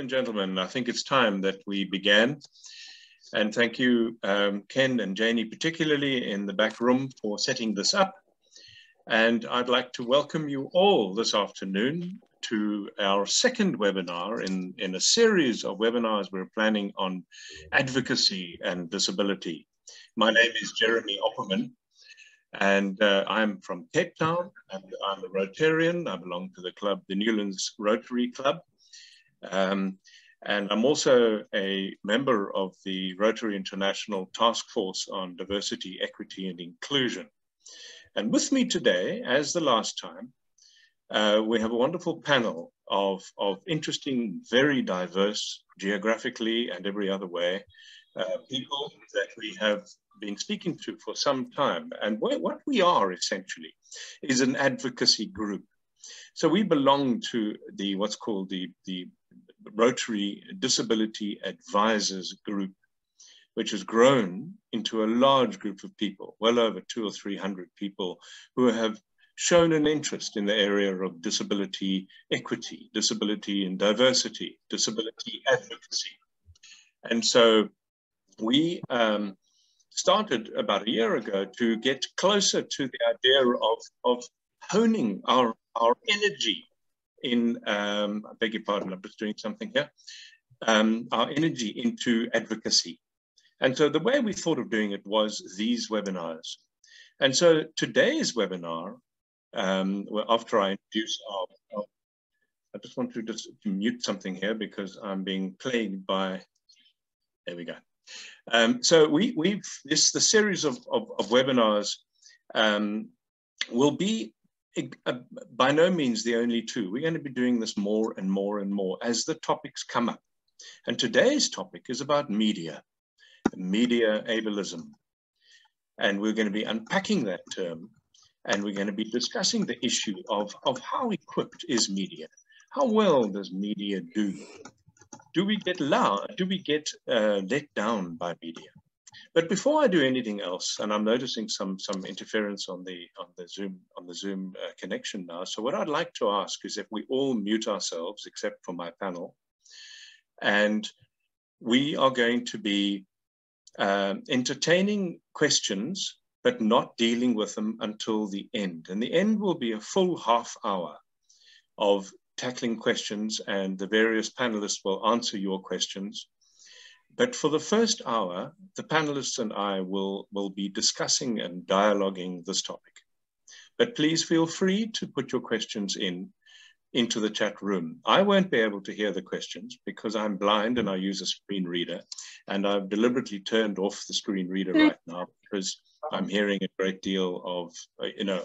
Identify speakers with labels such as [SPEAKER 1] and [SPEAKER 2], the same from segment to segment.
[SPEAKER 1] and gentlemen, I think it's time that we began. And thank you, Ken and Janie, particularly in the back room, for setting this up. And I'd like to welcome you all this afternoon to our second webinar in a series of webinars we're planning on advocacy and disability. My name is Jeremy Opperman, and I'm from Cape Town, and I'm a Rotarian. I belong to the club, the Newlands Rotary Club. And I'm also a member of the Rotary International Task Force on Diversity, Equity and Inclusion. And with me today, as the last time, we have a wonderful panel of interesting, very diverse, geographically and every other way, people that we have been speaking to for some time. And what we are essentially is an advocacy group. So we belong to the what's called the Rotary Disability Advisers Group, which has grown into a large group of people, well over 200 or 300 people who have shown an interest in the area of disability equity, disability and diversity, disability advocacy. And so we started about a year ago to get closer to the idea of honing our energy in, I beg your pardon, I'm just doing something here, our energy into advocacy. And so the way we thought of doing it was these webinars. And so today's webinar, after I introduce I just want to mute something here because I'm being plagued by, there we go. So the series of webinars will be by no means the only two. We're going to be doing this more and more and more as the topics come up. And today's topic is about media ableism. And we're going to be unpacking that term, and we're going to be discussing the issue of how equipped is media? How well does media do? Do we get let down by media? But before I do anything else, and I'm noticing some interference on the Zoom connection now. So what I'd like to ask is if we all mute ourselves, except for my panel, and we are going to be entertaining questions, but not dealing with them until the end. And the end will be a full half hour of tackling questions, and the various panelists will answer your questions. But for the first hour, the panelists and I will be discussing and dialoguing this topic. But please feel free to put your questions into the chat room. I won't be able to hear the questions because I'm blind and I use a screen reader. And I've deliberately turned off the screen reader right now because I'm hearing a great deal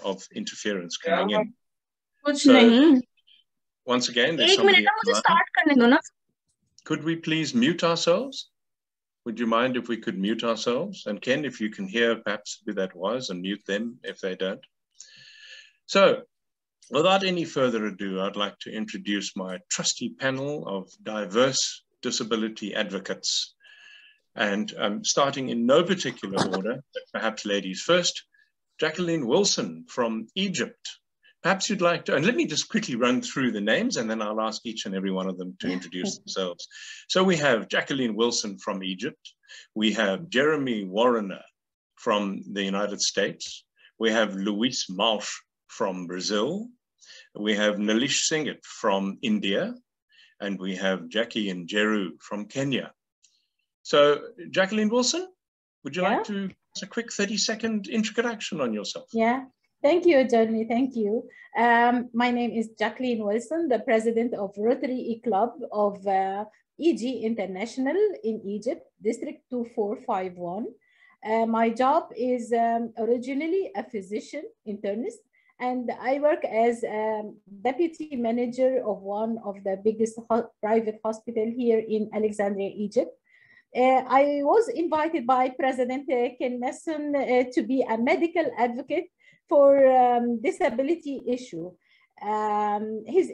[SPEAKER 1] of interference coming in. So, once again, there's somebody online. Could we please mute ourselves? Would you mind if we could mute ourselves? And Ken, if you can hear perhaps who that was, and mute them if they don't. So, without any further ado, I'd like to introduce my trusty panel of diverse disability advocates. And starting in no particular order, but perhaps ladies first, Jacqueline Wilson from Egypt. Perhaps you'd like to, and let me just quickly run through the names and then I'll ask each and every one of them to introduce themselves. So we have Jacqueline Wilson from Egypt. We have Jeremy Warrener from the United States. We have Luis Malch from Brazil. We have Nalish Singhat from India. And we have Jackie and Jeru from Kenya. So Jacqueline Wilson, would you like to give us a quick 30-second introduction on yourself?
[SPEAKER 2] Yeah. Thank you, Jeremy. Thank you. My name is Jacqueline Wilson, the president of Rotary Club of EG International in Egypt, District 2451. My job is originally a physician internist, and I work as deputy manager of one of the biggest private hospital here in Alexandria, Egypt. I was invited by President Ken Messon to be a medical advocate for disability issue. His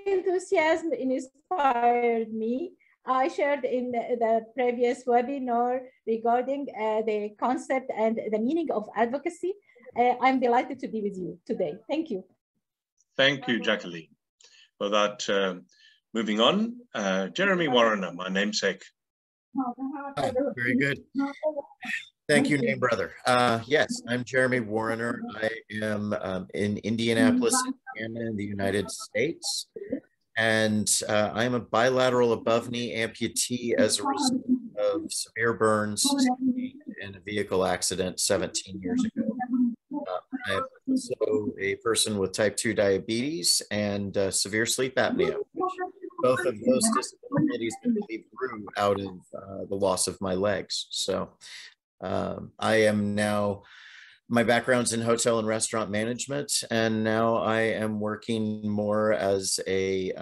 [SPEAKER 2] enthusiasm inspired me. I shared in the previous webinar regarding the concept and the meaning of advocacy. I'm delighted to be with you today. Thank you.
[SPEAKER 1] Thank you, Jacqueline, for that Moving on, Jeremy Warrener, my namesake.
[SPEAKER 3] Hi, very good. Thank you, name brother. Yes, I'm Jeremy Warrener. I am in Indianapolis, Indiana, in the United States. And I'm a bilateral above knee amputee as a result of severe burns in a vehicle accident 17 years ago. I'm also a person with type 2 diabetes and severe sleep apnea, which both of those disabilities I believe grew out of the loss of my legs. So I am now, my background's in hotel and restaurant management, and now I am working more as a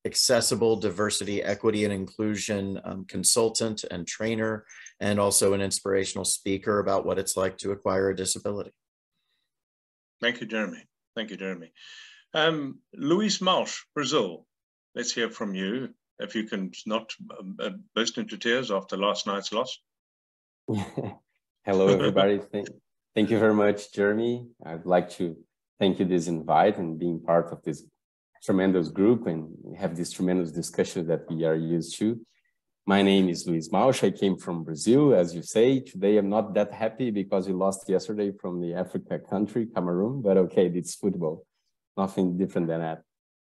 [SPEAKER 3] accessible diversity, equity, and inclusion consultant and trainer, and also an inspirational speaker about what it's like to acquire a disability.
[SPEAKER 1] Thank you, Jeremy. Thank you, Jeremy. Luis Malch, Brazil. Let's hear from you. If you can not burst into tears after last night's loss.
[SPEAKER 4] Hello, everybody. Thank you very much, Jeremy. I'd like to thank you for this invite and being part of this tremendous group and have this tremendous discussion that we are used to. My name is Luis Malch. I came from Brazil, as you say. Today, I'm not that happy because we lost yesterday from the Africa country, Cameroon, but okay, it's football. Nothing different than that.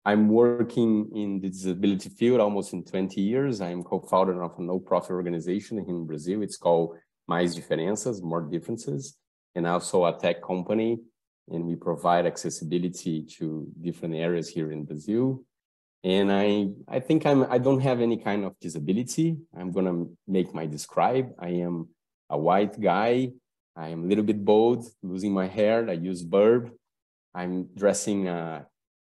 [SPEAKER 4] I'm working in the disability field almost in 20 years. I'm co-founder of a no-profit organization in Brazil. It's called Mais Diferenças, More Differences, and also a tech company. And we provide accessibility to different areas here in Brazil. And I think I don't have any kind of disability. I'm gonna make my describe. I am a white guy. I am a little bit bald, losing my hair. I use burb. I'm dressing a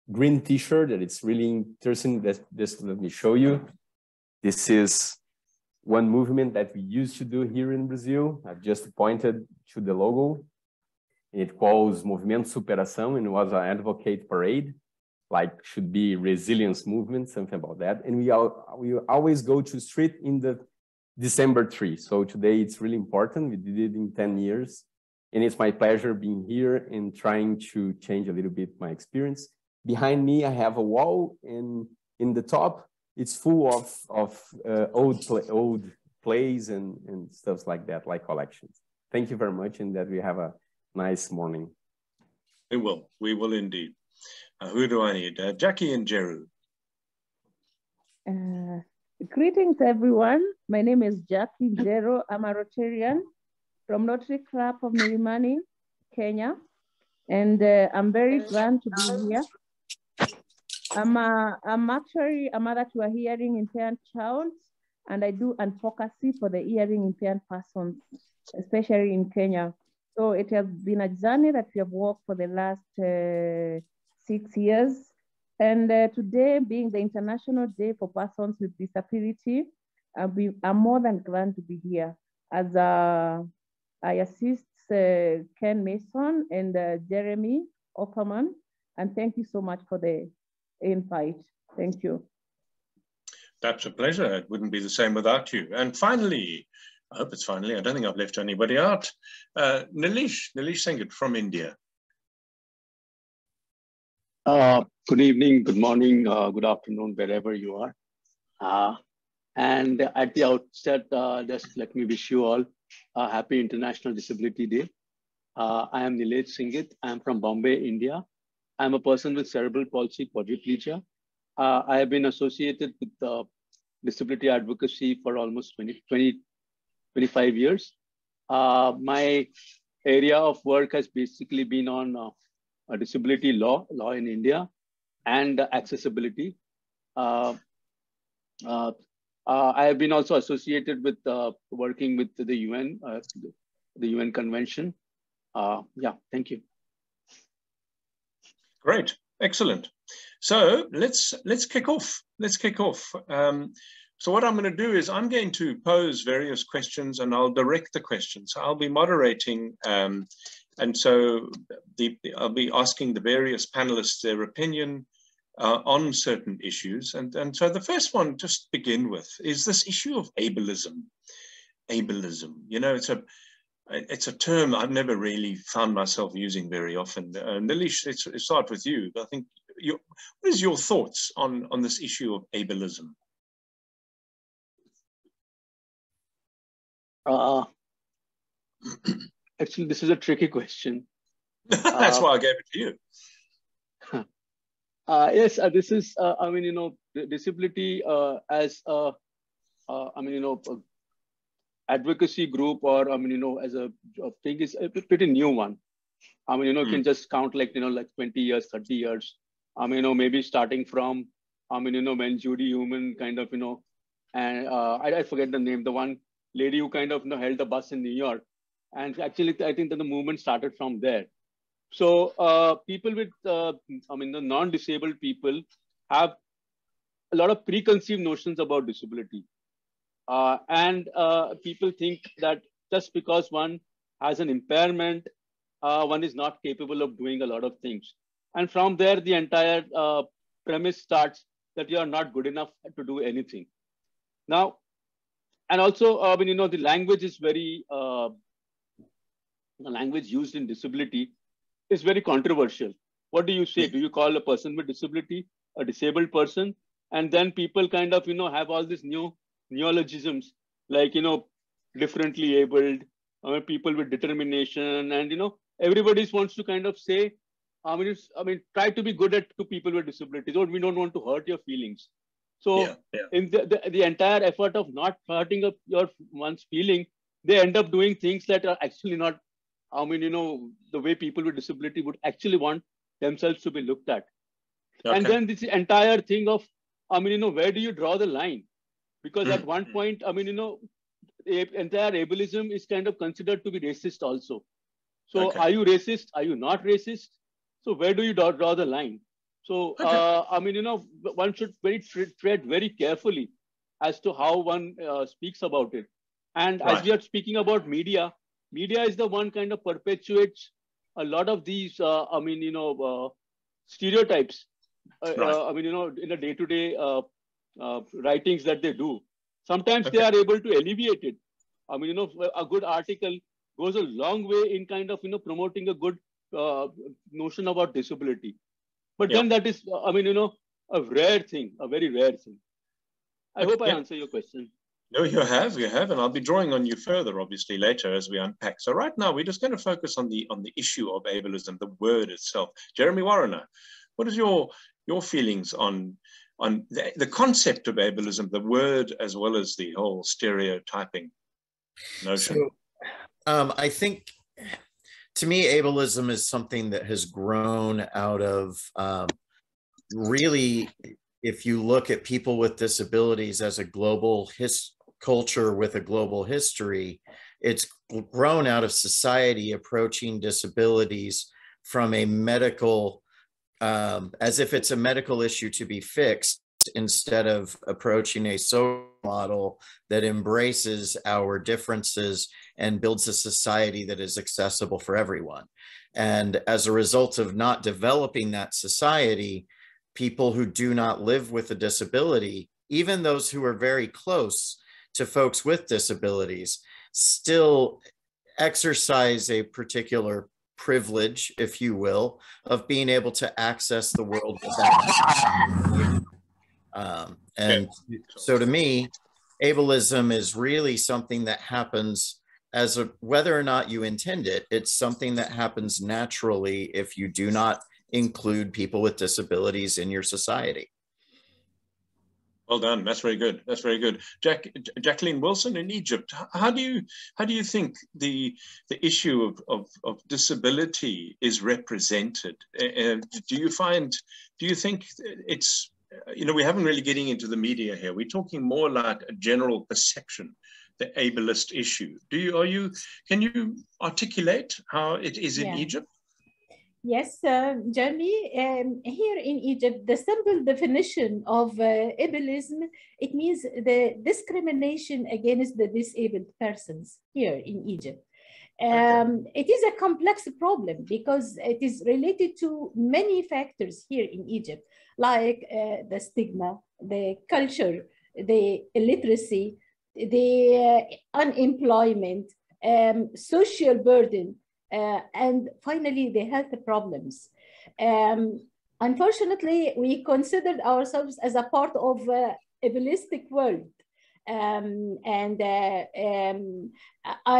[SPEAKER 4] green t-shirt that it's really interesting. Let me show you. This is one movement that we used to do here in Brazil. I've just pointed to the logo. It calls Movimento Superação, and it was an advocate parade, like should be resilience movement, something about that. And we always go to street in the December 3. So today it's really important. We did it in 10 years. And it's my pleasure being here and trying to change a little bit my experience. Behind me, I have a wall, and in the top, it's full of old plays and stuff like that, like collections. Thank you very much, and that we have a nice morning.
[SPEAKER 1] We will indeed. Who do I need? Jackie and Jeru.
[SPEAKER 5] Greetings, everyone. My name is Jackie Jeru. I'm a Rotarian from Rotary Club of Milimani, Kenya, and I'm very glad to be here. I'm actually a mother to a hearing impaired child, and I do advocacy for the hearing impaired persons, especially in Kenya. So it has been a journey that we have walked for the last 6 years. And today, being the International Day for Persons with Disability, I'm more than glad to be here. As I assist Ken Mason and Jeremy Opperman, and thank you so much for the invite. Thank you.
[SPEAKER 1] That's a pleasure. It wouldn't be the same without you. And finally, I hope it's finally, I don't think I've left anybody out. Nilesh Singh from India.
[SPEAKER 6] Good evening, good morning, good afternoon, wherever you are. And at the outset, just let me wish you all a happy International Disability Day. I am Nilesh Singh. I am from Bombay, India. I'm a person with cerebral palsy, quadriplegia. I have been associated with disability advocacy for almost 25 years. My area of work has basically been on disability law in India, and accessibility. I have been also associated with working with the UN Convention. Yeah, thank you.
[SPEAKER 1] Great, excellent. So let's kick off. So what I'm going to do is I'm going to pose various questions, and I'll direct the questions. So I'll be moderating, and so I'll be asking the various panelists their opinion on certain issues. And so the first one, just to begin with, is this issue of ableism. Ableism, you know, it's a term I've never really found myself using very often. Nilesh, let's start with you. I think what is your thoughts on this issue of ableism?
[SPEAKER 6] Actually, this is a tricky question.
[SPEAKER 1] That's why I gave it to you.
[SPEAKER 6] Yes, this is, I mean, you know, disability as a, I mean, you know, advocacy group, or, I mean, you know, as a thing is a pretty new one. I mean, you know, you can just count like, you know, like 20 years, 30 years. I mean, you know, maybe starting from, I mean, you know, when Judy Human kind of, you know, and I forget the name, the one lady who kind of, you know, held the bus in New York. And actually, I think that the movement started from there. So people with, I mean, the non-disabled people have a lot of preconceived notions about disability. And people think that just because one has an impairment, one is not capable of doing a lot of things. And from there, the entire premise starts that you are not good enough to do anything. Now, and also, I mean, you know, the language is very, the language used in disability is very controversial. What do you say? Do you call a person with disability a disabled person? And then people kind of, you know, have all these new neologisms like, you know, differently abled, people with determination, and, you know, everybody wants to kind of say, I mean, try to be good to people with disabilities. Or we don't want to hurt your feelings. So in the entire effort of not hurting up one's feeling, they end up doing things that are actually not, I mean, you know, the way people with disability would actually want themselves to be looked at. Okay. And then this entire thing of, I mean, you know, where do you draw the line? Because at one point, I mean, you know, the entire ableism is kind of considered to be racist also. So are you racist? Are you not racist? So where do you draw the line? So, I mean, you know, one should tread very carefully as to how one speaks about it. And as we are speaking about media, media is the one kind of perpetuates a lot of these, I mean, you know, stereotypes, I mean, you know, in the day-to-day writings that they do. Sometimes they are able to alleviate it. I mean, you know, a good article goes a long way in kind of, you know, promoting a good notion about disability. But then that is, I mean, you know, a rare thing, a very rare thing. I hope I answer your question.
[SPEAKER 1] No, you have, and I'll be drawing on you further, obviously, later as we unpack. So right now, we're just going to focus on the issue of ableism, the word itself. Jeremy Warrener, what is your feelings on the concept of ableism, the word, as well as the whole stereotyping notion?
[SPEAKER 3] So, I think, to me, ableism is something that has grown out of really, if you look at people with disabilities as a global culture with a global history, it's grown out of society approaching disabilities from a medical, as if it's a medical issue to be fixed, instead of approaching a social model that embraces our differences and builds a society that is accessible for everyone. And as a result of not developing that society, people who do not live with a disability, even those who are very close to folks with disabilities, still exercise a particular privilege, if you will, of being able to access the world without. And so to me, ableism is really something that happens as whether or not you intend it. It's something that happens naturally if you do not include people with disabilities in your society.
[SPEAKER 1] Well done. That's very good. That's very good. Jacqueline Wilson in Egypt. How do you think the issue of disability is represented? Do you think it's, you know, we haven't really getting into the media here. We're talking more like a general perception, the ableist issue. Can you articulate how it is in Egypt?
[SPEAKER 2] Yes, Jeremy, here in Egypt, the simple definition of ableism, it means the discrimination against the disabled persons here in Egypt. It is a complex problem because it is related to many factors here in Egypt, like the stigma, the culture, the illiteracy, the unemployment, social burden, and finally the health problems. unfortunately, we considered ourselves as a part of ableistic world. I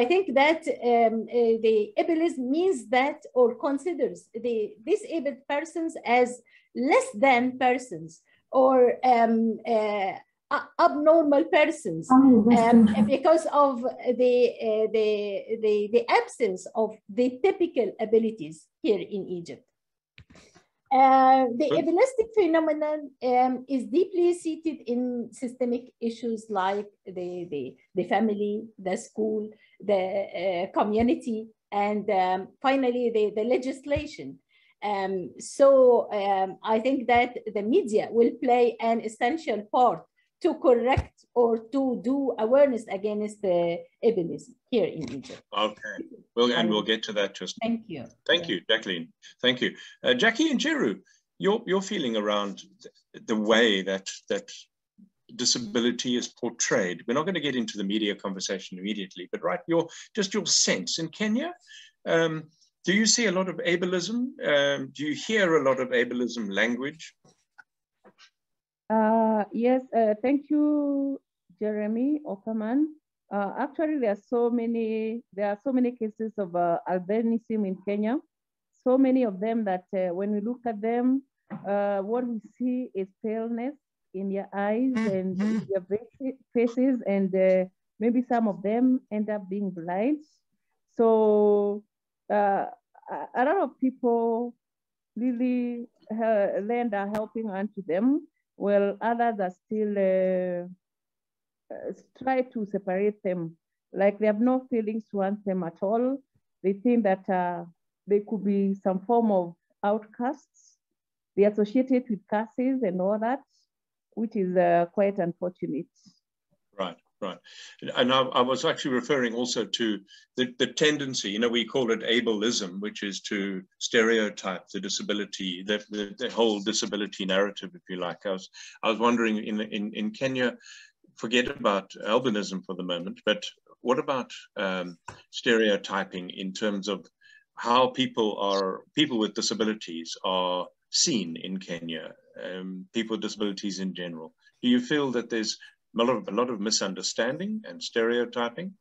[SPEAKER 2] think that the ableism means that, or considers the disabled persons as less than persons, or abnormal persons, because of the absence of the typical abilities here in Egypt. The ableistic phenomenon is deeply seated in systemic issues like the family, the school, the community, and finally the legislation. I think that the media will play an essential part to correct or to do awareness against the ableism here in Egypt.
[SPEAKER 1] Okay, we'll get to that just.
[SPEAKER 2] Thank you.
[SPEAKER 1] Thank you, Jacqueline. Thank you. Jackie and Jeru, your feeling around the way that disability is portrayed. We're not going to get into the media conversation immediately, but right, your sense in Kenya. Do you see a lot of ableism? Do you hear a lot of ableism language?
[SPEAKER 5] Yes, thank you, Jeremy Opperman. Actually, there are so many cases of albinism in Kenya. So many of them that when we look at them, what we see is paleness in their eyes and their faces, and maybe some of them end up being blind. So a lot of people really lend a helping hand to them, while others are still try to separate them. Like they have no feelings towards them at all. They think that they could be some form of outcasts. They associate it with cases and all that, which is quite unfortunate.
[SPEAKER 1] Right, right. And I was actually referring also to the tendency, you know, we call it ableism, which is to stereotype the disability, the whole disability narrative, if you like. I was wondering in Kenya, forget about albinism for the moment, but what about stereotyping in terms of how people with disabilities are seen in Kenya, people with disabilities in general? Do you feel that there's a lot of misunderstanding and stereotyping?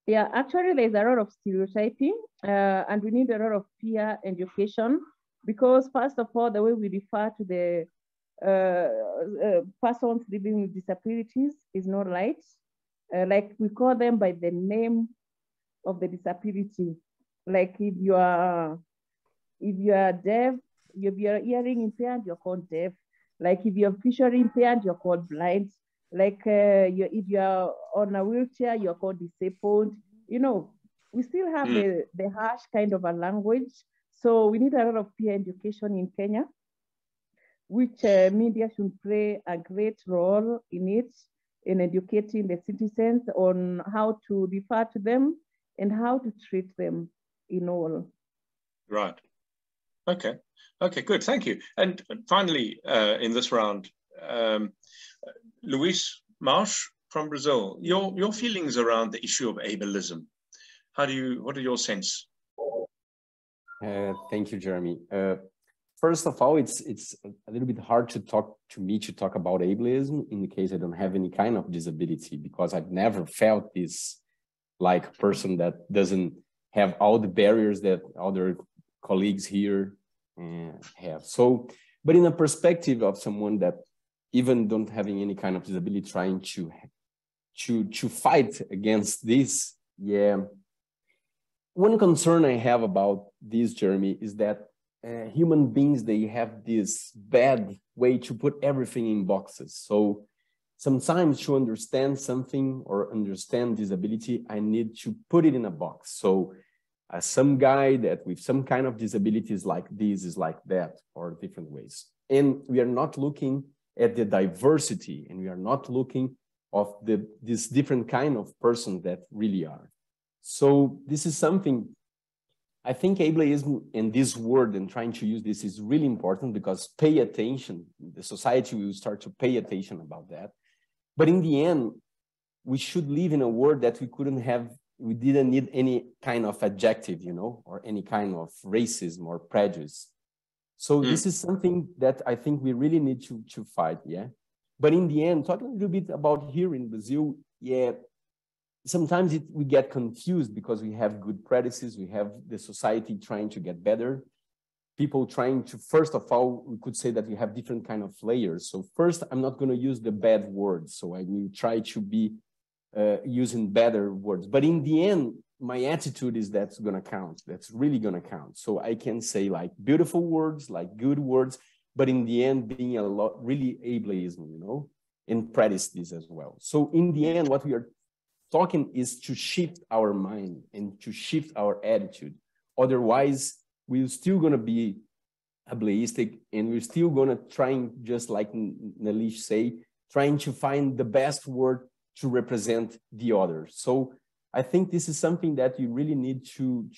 [SPEAKER 5] Yeah, actually there's a lot of stereotyping and we need a lot of peer education, because first of all, the way we refer to the persons living with disabilities is not right. Like we call them by the name of the disability. Like if you are deaf, if you're hearing impaired, you're called deaf. Like if you're visually impaired, you're called blind. Like if you're on a wheelchair, you're called disabled. You know, we still have the harsh kind of a language. So we need a lot of peer education in Kenya, which media should play a great role in it, in educating the citizens on how to refer to them and how to treat them in all.
[SPEAKER 1] Right. Okay. Okay, good. Thank you. And finally, in this round, Luis Marsh from Brazil, your feelings around the issue of ableism. What are your sense?
[SPEAKER 4] Thank you, Jeremy. First of all, it's a little bit hard to talk about ableism in the case I don't have any kind of disability, because I've never felt this like person that doesn't have all the barriers that other colleagues here have. So, but in a perspective of someone that even don't having any kind of disability, trying to fight against this, yeah. One concern I have about this, Jeremy, is that human beings, they have this bad way to put everything in boxes. So sometimes to understand something or understand disability, I need to put it in a box. So some guy that with some kind of disability is like this, is like that, or different ways. And we are not looking at the diversity, and we are not looking of this different kind of person that really are. So this is something, I think ableism and this word and trying to use this is really important, because pay attention, the society will start to pay attention about that. But in the end, we should live in a world that we didn't need any kind of adjective, you know, or any kind of racism or prejudice. So this is something that I think we really need to fight, yeah? But in the end, talking a little bit about here in Brazil, yeah, sometimes we get confused because we have good practices, we have the society trying to get better, people trying to, first of all, we could say that we have different kind of layers. So first, I'm not going to use the bad words, so I will try to be using better words. But in the end, my attitude is that's going to count, that's really going to count. So I can say like beautiful words, like good words, but in the end, being a lot, really ableism, you know, and practice this as well. So in the end, what we are talking is to shift our mind and to shift our attitude. Otherwise, we're still going to be ableistic, and we're still going to try, just like Nalish say, trying to find the best word to represent the other. So I think this is something that you really need to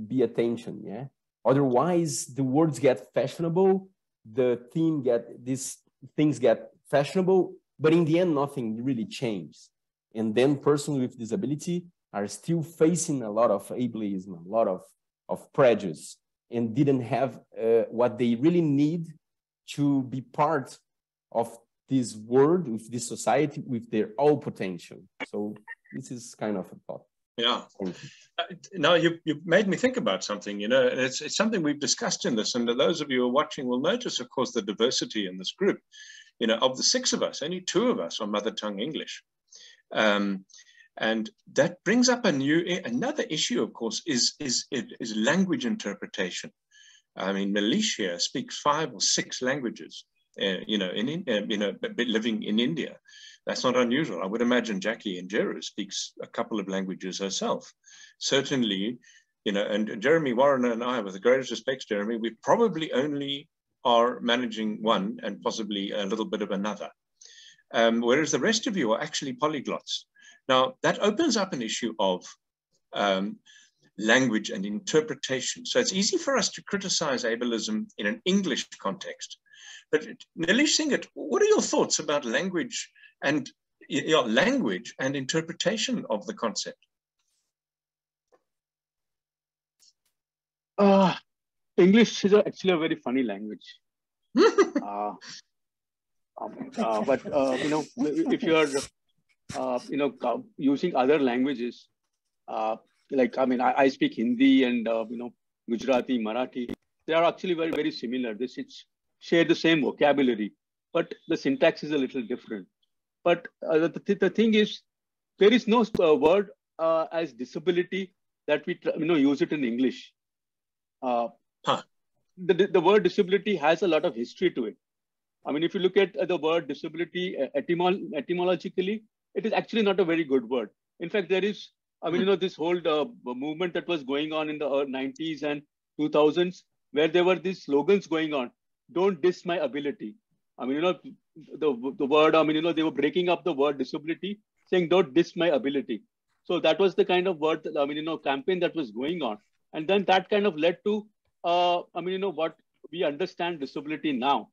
[SPEAKER 4] be attention, yeah? Otherwise, the words get fashionable, these things get fashionable, but in the end, nothing really changes. And then persons with disability are still facing a lot of ableism, a lot of prejudice, and didn't have what they really need to be part of this world, with this society, with their all potential. So this is kind of a thought.
[SPEAKER 1] Yeah. Now you made me think about something, you know, and it's something we've discussed in this, and those of you who are watching will notice, of course, the diversity in this group. You know, of the 6 of us, only 2 of us are mother tongue English. And that brings up another issue, of course, is language interpretation. I mean, Malaysia speaks 5 or 6 languages, you know, living in India. That's not unusual. I would imagine Jackie in Jeru speaks a couple of languages herself. Certainly, you know, and Jeremy Warren and I, with the greatest respect, Jeremy, we probably only are managing one and possibly a little bit of another. Whereas the rest of you are actually polyglots. Now, that opens up an issue of language and interpretation. So it's easy for us to criticize ableism in an English context. But Nalish Singhat, what are your thoughts about language and interpretation of the concept?
[SPEAKER 6] English is actually a very funny language. But you know, if you are you know, using other languages, like, I mean, I speak Hindi and you know, Gujarati, Marathi. They are actually very, very similar. They share the same vocabulary, but the syntax is a little different. But the thing is, there is no word as disability that we use it in English. The word disability has a lot of history to it. I mean, if you look at the word disability etymologically, it is actually not a very good word. In fact, there is, I mean, you know, this whole movement that was going on in the 90s and 2000s, where there were these slogans going on, don't diss my ability. I mean, you know, the word, I mean, you know, they were breaking up the word disability, saying don't diss my ability. So that was the kind of word, I mean, you know, campaign that was going on. And then that kind of led to, I mean, you know, what we understand disability now.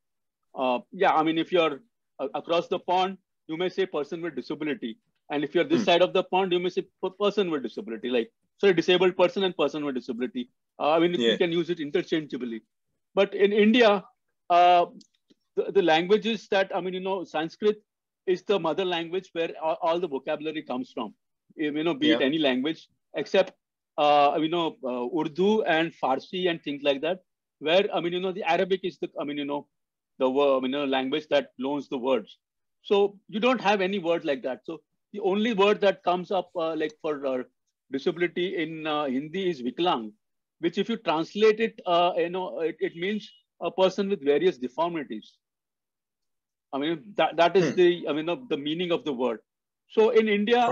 [SPEAKER 6] Yeah, I mean, if you're across the pond, you may say person with disability. And if you're this side of the pond, you may say person with disability, like, sorry, disabled person and person with disability. I mean, you can use it interchangeably. But in India, the languages that, I mean, you know, Sanskrit is the mother language where all the vocabulary comes from, you know, be it any language, except, you know, Urdu and Farsi and things like that, where, I mean, you know, the Arabic is the, I mean, you know, the word, I mean, you know, language that loans the words. So you don't have any word like that. So the only word that comes up like for disability in Hindi is Viklang, which if you translate it, you know, it means a person with various deformities. I mean, that is the, I mean, the meaning of the word. So in India,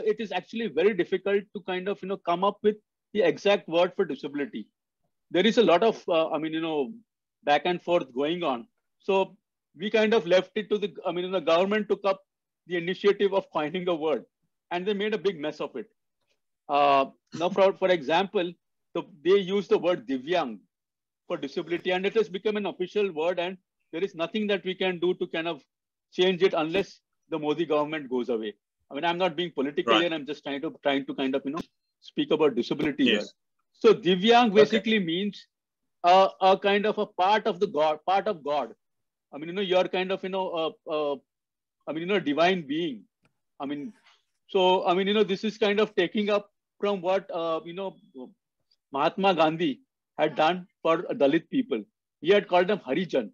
[SPEAKER 6] it is actually very difficult to kind of, you know, come up with the exact word for disability. There is a lot of, I mean, you know, back and forth going on. So we kind of left it to the, I mean, the government took up the initiative of finding a word, and they made a big mess of it. Now, for example, they use the word Divyang for disability, and it has become an official word, and there is nothing that we can do to kind of change it unless the Modi government goes away. I mean, I'm not being political here. I'm just trying to kind of, you know, speak about disability here. So Divyang basically means a kind of a part of God. I mean, you're kind of, divine being. I mean, so, I mean, this is kind of taking up from what, Mahatma Gandhi had done for Dalit people. He had called them Harijan,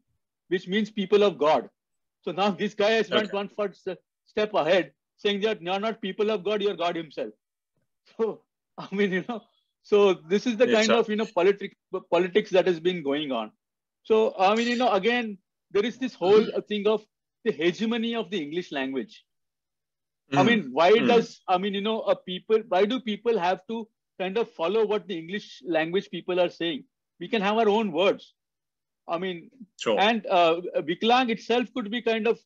[SPEAKER 6] which means people of God. So now this guy has went one step ahead, saying that you're not people of God, you're God himself. So, I mean, so this is the kind of, politics that has been going on. So, I mean, again, there is this whole thing of the hegemony of the English language. I mean, why does, why do people have to kind of follow what the English language people are saying? We can have our own words. I mean, and Viklang itself could be kind of,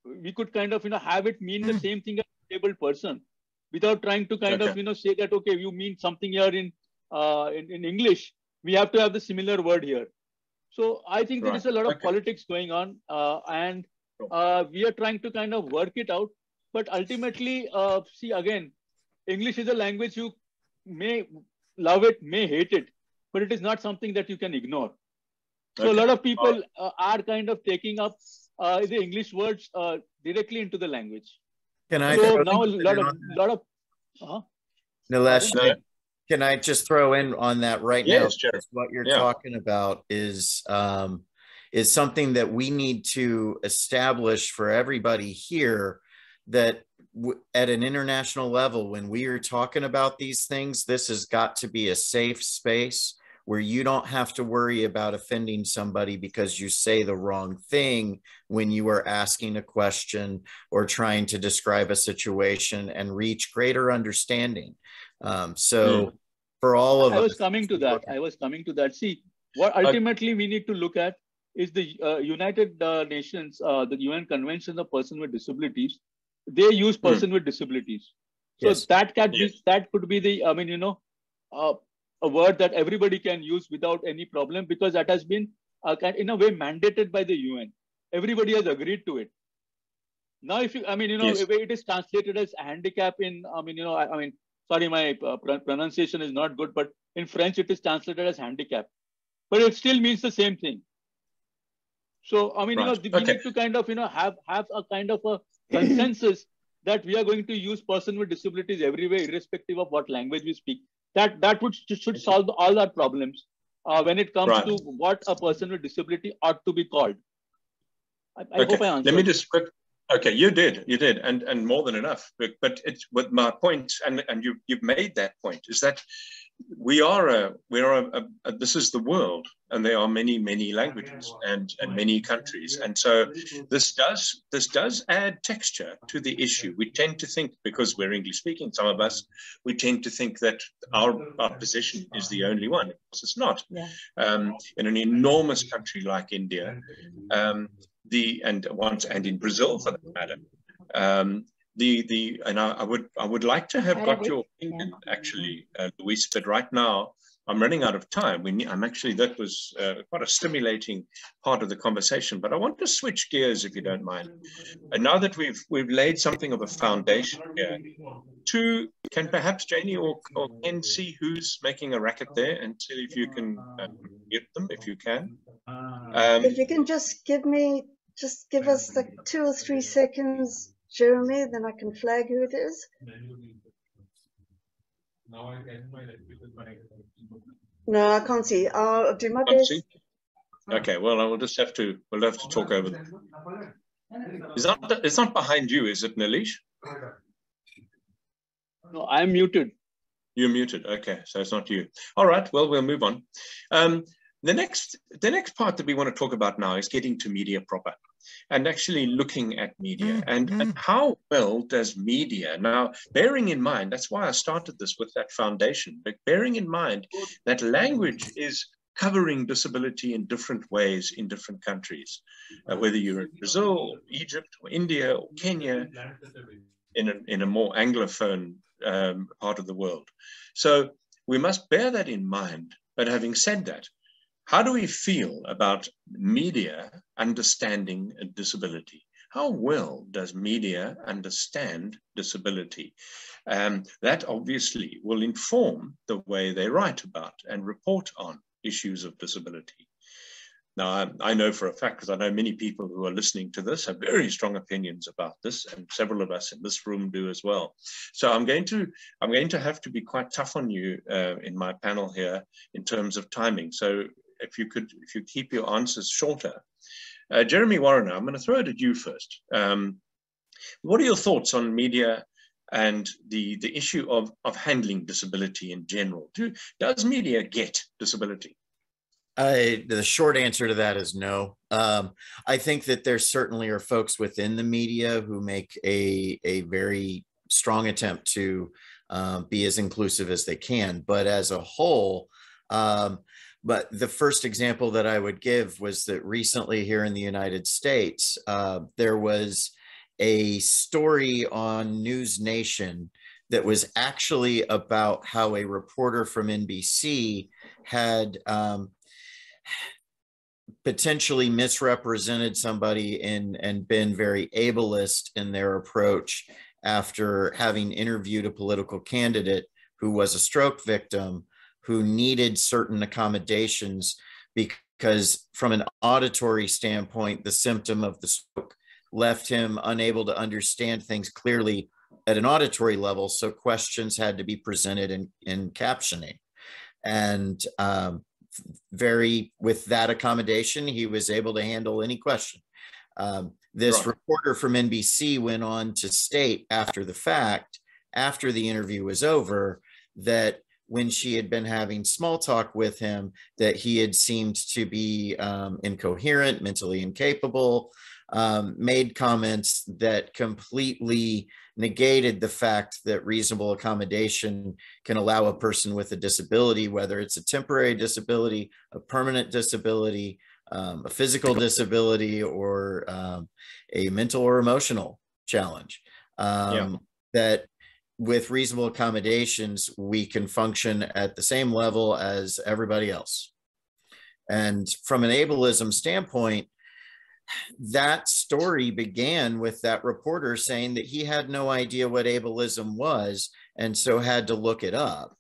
[SPEAKER 6] we could kind of, have it mean the same thing as a disabled person without trying to kind of, say that, okay, you mean something here in English, we have to have the similar word here. So I think there is a lot of politics going on, and we are trying to kind of work it out. But ultimately, see, again, English is a language you may love it, may hate it, but it is not something that you can ignore. So a lot of people are kind of taking up the English words directly into the language.
[SPEAKER 3] Can I?
[SPEAKER 6] So now a lot of
[SPEAKER 3] Nilesh, can I just throw in on that right now?
[SPEAKER 1] Sure.
[SPEAKER 3] What you're talking about is something that we need to establish for everybody here, that at an international level, when we are talking about these things, this has got to be a safe space where you don't have to worry about offending somebody because you say the wrong thing when you are asking a question or trying to describe a situation and reach greater understanding. So for all of us.
[SPEAKER 6] I was coming to that. See, what ultimately we need to look at is the United Nations, the UN Convention of Persons with Disabilities. They use person with disabilities. So that could be the, a word that everybody can use without any problem, because that has been in a way mandated by the UN. Everybody has agreed to it. Now, if you, if it is translated as handicap in, sorry, my pronunciation is not good, but in French, it is translated as handicap, but it still means the same thing. So, we need to kind of, have a kind of a consensus that we are going to use person with disabilities everywhere, irrespective of what language we speak. That should solve all our problems when it comes to what a person with disability ought to be called. I hope I answered.
[SPEAKER 1] Let me just quick. Okay, you did, and more than enough. But it's with my point, and you've made that point, is that this is the world, and there are many languages and many countries, and so this does add texture to the issue. We tend to think, because we're English speaking, some of us, we tend to think that our position is the only one. Of course, it's not. In an enormous country like India, and in Brazil for that matter, and I would like to have got your opinion, actually, Luis, but right now I'm running out of time. That was quite a stimulating part of the conversation, but I want to switch gears, if you don't mind. And now that we've laid something of a foundation here, can perhaps Janie or Ken see who's making a racket there, and see if you can mute them, if you can.
[SPEAKER 7] If you can just give us like 2 or 3 seconds, Jeremy, then I can flag who it is. No, I can't see. I'll do my best.
[SPEAKER 1] Okay, well, we'll have to talk over them. It's not behind you, is it, Nilesh?
[SPEAKER 6] No, I'm muted.
[SPEAKER 1] You're muted. Okay, so it's not you. All right, well, we'll move on. The next part that we want to talk about now is getting to media proper, and actually looking at media and how well does media, now bearing in mind, that's why I started this with that foundation, but bearing in mind that language is covering disability in different ways in different countries, whether you're in Brazil, or Egypt, or India, or Kenya, in a more Anglophone part of the world. So we must bear that in mind. But having said that, how do we feel about media understanding a disability? how well does media understand disability? That obviously will inform the way they write about and report on issues of disability. Now, I know for a fact, because I know many people who are listening to this have very strong opinions about this, and several of us in this room do as well. So I'm going to have to be quite tough on you in my panel here in terms of timing. So if you keep your answers shorter. Jeremy Warrener, I'm going to throw it at you first. What are your thoughts on media and the issue of handling disability in general? Does media get disability?
[SPEAKER 3] The short answer to that is no. I think that there certainly are folks within the media who make a very strong attempt to be as inclusive as they can. But as a whole, but the first example that I would give was that recently here in the United States, there was a story on News Nation that was actually about how a reporter from NBC had potentially misrepresented somebody and been very ableist in their approach after having interviewed a political candidate who was a stroke victim who needed certain accommodations because from an auditory standpoint, the symptom of the stroke left him unable to understand things clearly at an auditory level. So questions had to be presented in captioning. And with that accommodation, he was able to handle any question. This reporter from NBC went on to state after the fact, after the interview was over, that when she had been having small talk with him, that he had seemed to be incoherent, mentally incapable, made comments that completely negated the fact that reasonable accommodation can allow a person with a disability, whether it's a temporary disability, a permanent disability, a physical disability, or a mental or emotional challenge, that with reasonable accommodations, we can function at the same level as everybody else. And from an ableism standpoint, that story began with that reporter saying that he had no idea what ableism was and so had to look it up.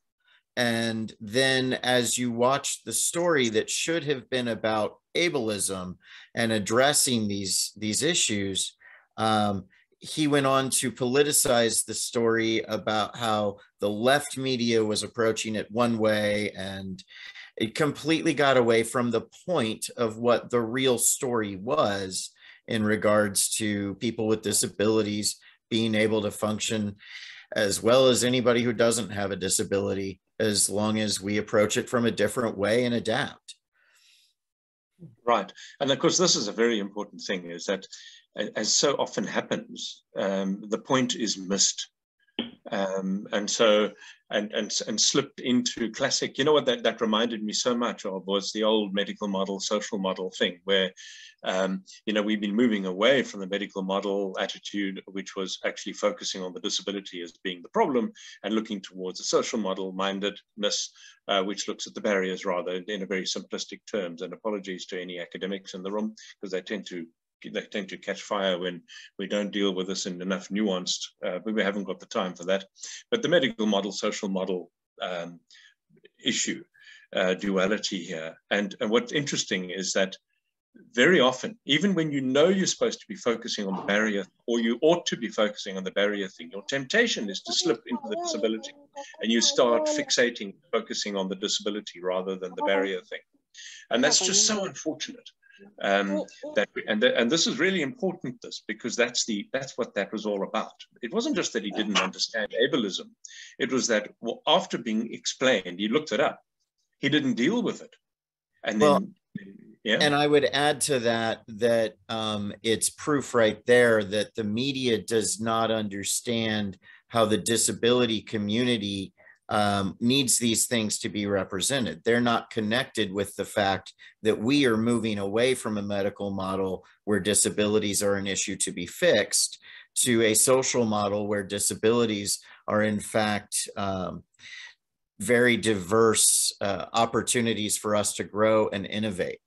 [SPEAKER 3] And then as you watch the story that should have been about ableism and addressing these issues, he went on to politicize the story about how the left media was approaching it one way, and it completely got away from the point of what the real story was in regards to people with disabilities being able to function as well as anybody who doesn't have a disability, as long as we approach it from a different way and adapt.
[SPEAKER 1] Right. And of course, this is a very important thing, is that as so often happens, the point is missed. And slipped into classic, you know what that reminded me so much of was the old medical model, social model thing, where, we've been moving away from the medical model attitude, which was actually focusing on the disability as being the problem, and looking towards a social model mindedness, which looks at the barriers rather in a very simplistic terms. And apologies to any academics in the room, because they tend to catch fire when we don't deal with this in enough nuanced, but we haven't got the time for that. But the medical model, social model issue, duality here. And what's interesting is that very often, even when you know you're supposed to be focusing on the barrier, or you ought to be focusing on the barrier thing, your temptation is to slip into the disability, and you start focusing on the disability rather than the barrier thing. And that's just so unfortunate. And this is really important, because that's what that was all about. It wasn't just that he didn't understand ableism. It was that after being explained, he looked it up. He didn't deal with it. And then,
[SPEAKER 3] And I would add to that it's proof right there that the media does not understand how the disability community needs these things to be represented. They're not connected with the fact that we are moving away from a medical model where disabilities are an issue to be fixed to a social model where disabilities are in fact very diverse opportunities for us to grow and innovate.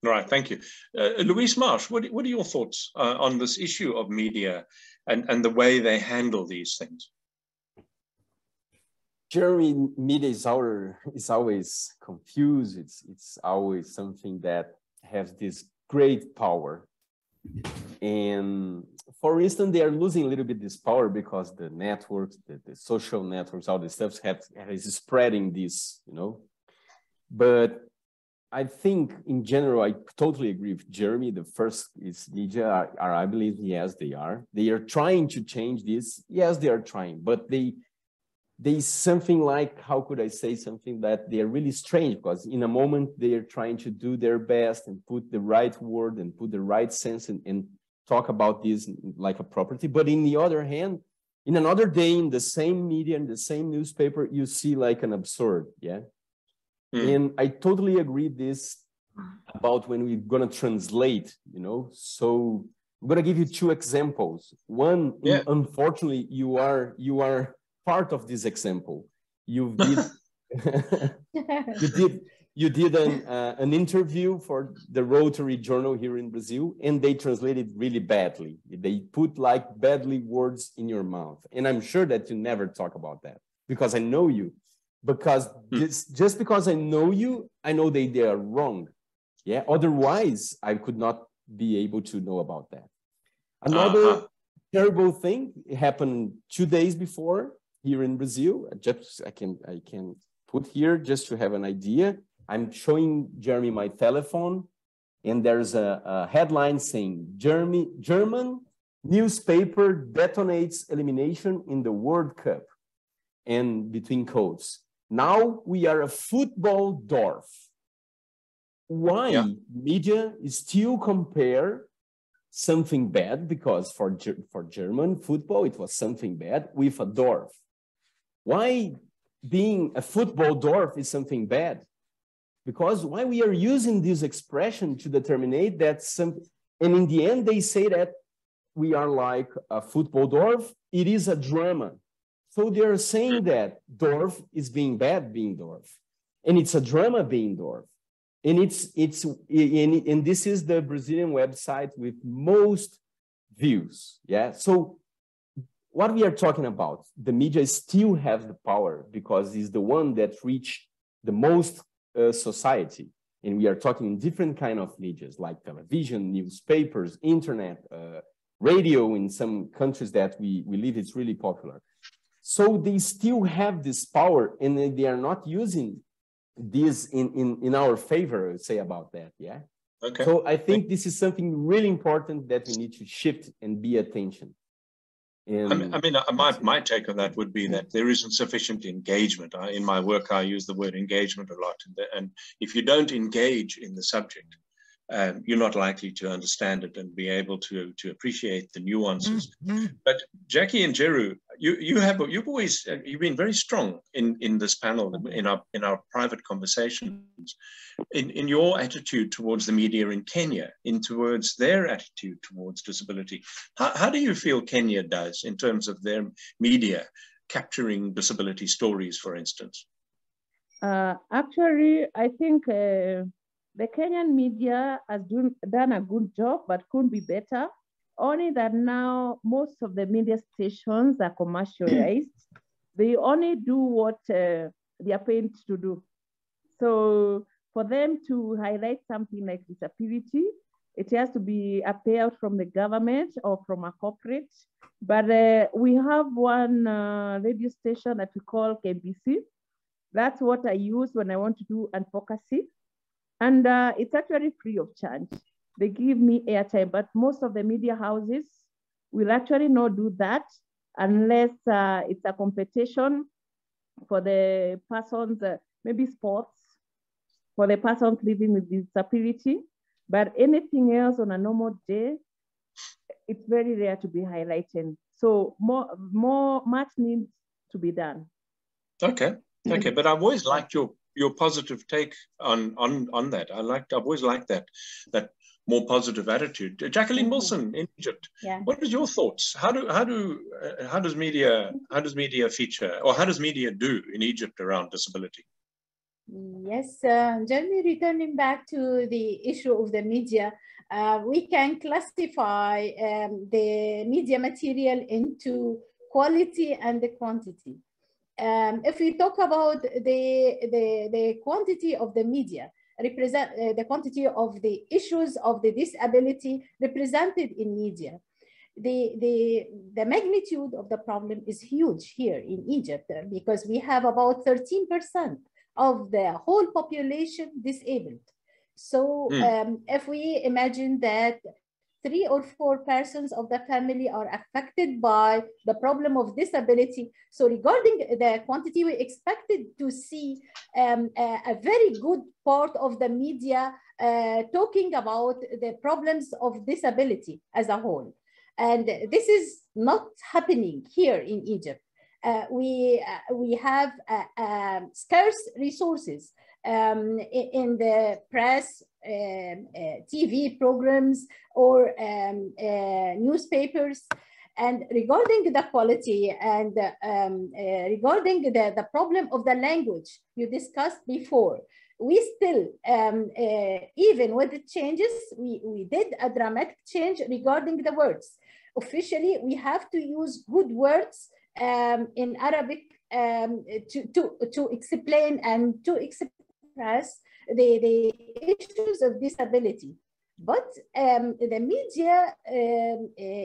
[SPEAKER 1] Right, thank you. Louise Marsh, what are your thoughts on this issue of media and the way they handle these things?
[SPEAKER 4] Jeremy, media is always confused. It's always something that has this great power. And for instance, they are losing a little bit this power because the networks, the social networks, all this stuff is spreading this, you know. But I think in general, I totally agree with Jeremy. The first is media are I believe, yes, they are. They are trying to change this. Yes, they are trying, but they something like, how could I say something that they are really strange, because in a moment they are trying to do their best and put the right word and put the right sense and talk about this like a property. But in the other hand, in another day, in the same media, in the same newspaper, you see like an absurd, yeah? And I totally agree this about when we're gonna translate, you know? So I'm gonna give you two examples. One, yeah. Unfortunately, you are part of this example. You did an interview for the Rotary Journal here in Brazil, and they translated really badly. They put like badly words in your mouth. And I'm sure that you never talk about that because I know you. Because just because I know you, I know they are wrong. Yeah. Otherwise, I could not be able to know about that. Another terrible thing happened 2 days before here in Brazil. I can put here just to have an idea. I'm showing Jeremy my telephone, and there's a headline saying German newspaper detonates elimination in the World Cup, and between quotes. Now we are a football dwarf. Why media still compare something bad, because for German football, it was something bad, with a dwarf? Why being a football dwarf is something bad? Because why we are using this expression to determine that and in the end, they say that we are like a football dwarf, it is a drama. So they are saying that dwarf is being bad, being dwarf, and it's a drama being dwarf, and and this is the Brazilian website with most views. Yeah. So what we are talking about, the media still have the power because it's the one that reach the most society, and we are talking in different kind of medias like television, newspapers, internet, radio. In some countries that we live, it's really popular. So they still have this power, and they are not using this in our favor, I would say about that, yeah? Okay. So I think this is something really important that we need to shift and be attention. And
[SPEAKER 1] I mean, my take on that would be that there isn't sufficient engagement. In my work, I use the word engagement a lot. And if you don't engage in the subject, you're not likely to understand it and be able to appreciate the nuances. But Jackie and Jeru, you've been very strong in this panel, in our private conversations, in your attitude towards the media in Kenya, towards their attitude towards disability. How do you feel Kenya does in terms of their media capturing disability stories, for instance?
[SPEAKER 5] Actually, I think the Kenyan media has done a good job, but could be better. Only that now most of the media stations are commercialized. They only do what they are paid to do. So for them to highlight something like disability, it has to be a payout from the government or from a corporate. But we have one radio station that we call KBC. That's what I use when I want to do advocacy. And it's actually free of charge. They give me airtime, but most of the media houses will actually not do that unless it's a competition for the persons, maybe sports, for the persons living with disability. But anything else on a normal day, it's very rare to be highlighted. So much needs to be done.
[SPEAKER 1] Okay, okay, but I've always liked your positive take on that. I've always liked that more positive attitude. Jacqueline Wilson in Egypt.
[SPEAKER 2] Yeah.
[SPEAKER 1] What are your thoughts? How does media feature, or how does media do in Egypt around disability?
[SPEAKER 2] Yes, Jeremy, returning back to the issue of the media, we can classify the media material into quality and the quantity. If we talk about the quantity of the media, represent the quantity of the issues of the disability represented in media, the magnitude of the problem is huge here in Egypt, because we have about 13% of the whole population disabled. So if we imagine that 3 or 4 persons of the family are affected by the problem of disability. So regarding the quantity, we expected to see a very good part of the media talking about the problems of disability as a whole. And this is not happening here in Egypt. We have scarce resources in the press, TV programs, or newspapers. And regarding the quality and regarding the problem of the language you discussed before, we still, even with the changes, we did a dramatic change regarding the words. Officially, we have to use good words in Arabic to explain and to express the issues of disability. But the media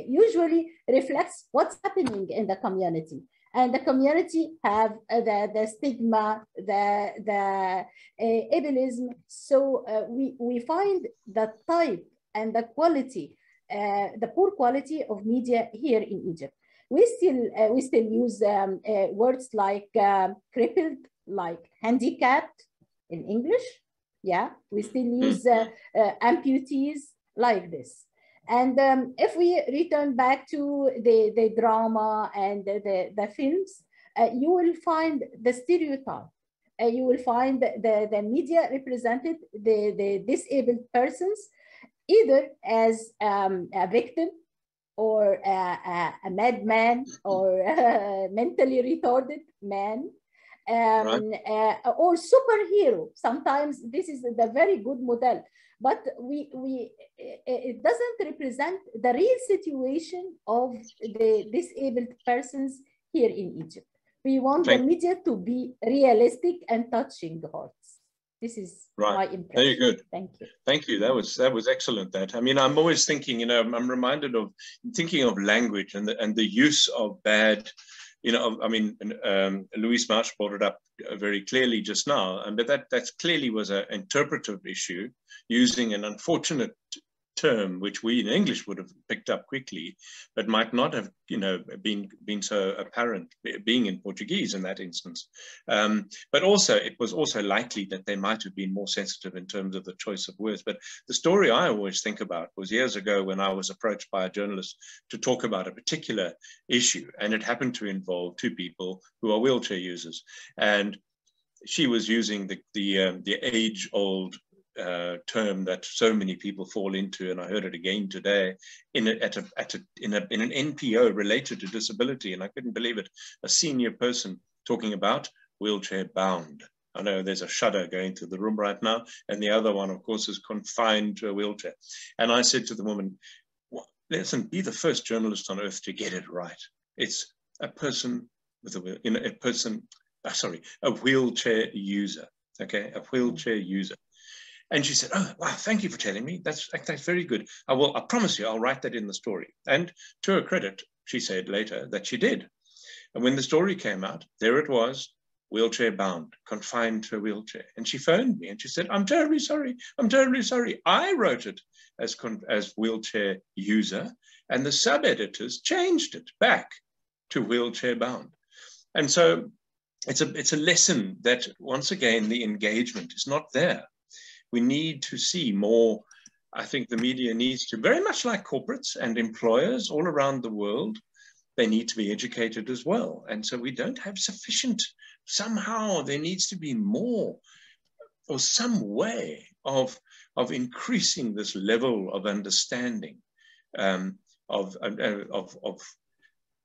[SPEAKER 2] usually reflects what's happening in the community. And the community have the stigma, the ableism. So we find the type and the quality, the poor quality of media here in Egypt. We still use words like crippled, like handicapped in English. Yeah, we still use amputees like this. And if we return back to the drama and the films, you will find the stereotype. You will find the media represented the disabled persons either as a victim or a madman or a mentally retarded man. Or superhero. Sometimes this is the very good model, but it doesn't represent the real situation of the disabled persons here in Egypt. We want the media to be realistic and touching the hearts. This is my impression.
[SPEAKER 1] Very good.
[SPEAKER 2] Thank you.
[SPEAKER 1] Thank you. That was excellent. That, I mean, I'm always thinking, you know, I'm reminded of thinking of language and the use of bad. You know, I mean, Louise Marsh brought it up very clearly just now, but that clearly was an interpretive issue using an unfortunate term, which we in English would have picked up quickly, but might not have, you know, been so apparent being in Portuguese in that instance. But also, it was also likely that they might have been more sensitive in terms of the choice of words. But the story I always think about was years ago when I was approached by a journalist to talk about a particular issue, and it happened to involve 2 people who are wheelchair users, and she was using the age-old term that so many people fall into, and I heard it again today in an NPO related to disability, and I couldn't believe it. A senior person talking about wheelchair bound. I know there's a shudder going through the room right now, and the other one, of course, is confined to a wheelchair. And I said to the woman, well, listen, be the first journalist on earth to get it right. It's a person with a wheelchair user. Okay, a wheelchair user. And she said, oh, wow, thank you for telling me. That's very good. I promise you, I'll write that in the story. And to her credit, she said later that she did. And when the story came out, there it was, wheelchair bound, confined to a wheelchair. And she phoned me and she said, I'm terribly sorry. I'm terribly sorry. I wrote it as wheelchair user, and the sub-editors changed it back to wheelchair bound. And so it's a lesson that, once again, the engagement is not there. We need to see more. I think the media needs to, very much like corporates and employers all around the world, they need to be educated as well. And so we don't have sufficient, somehow there needs to be more or some way of increasing this level of understanding of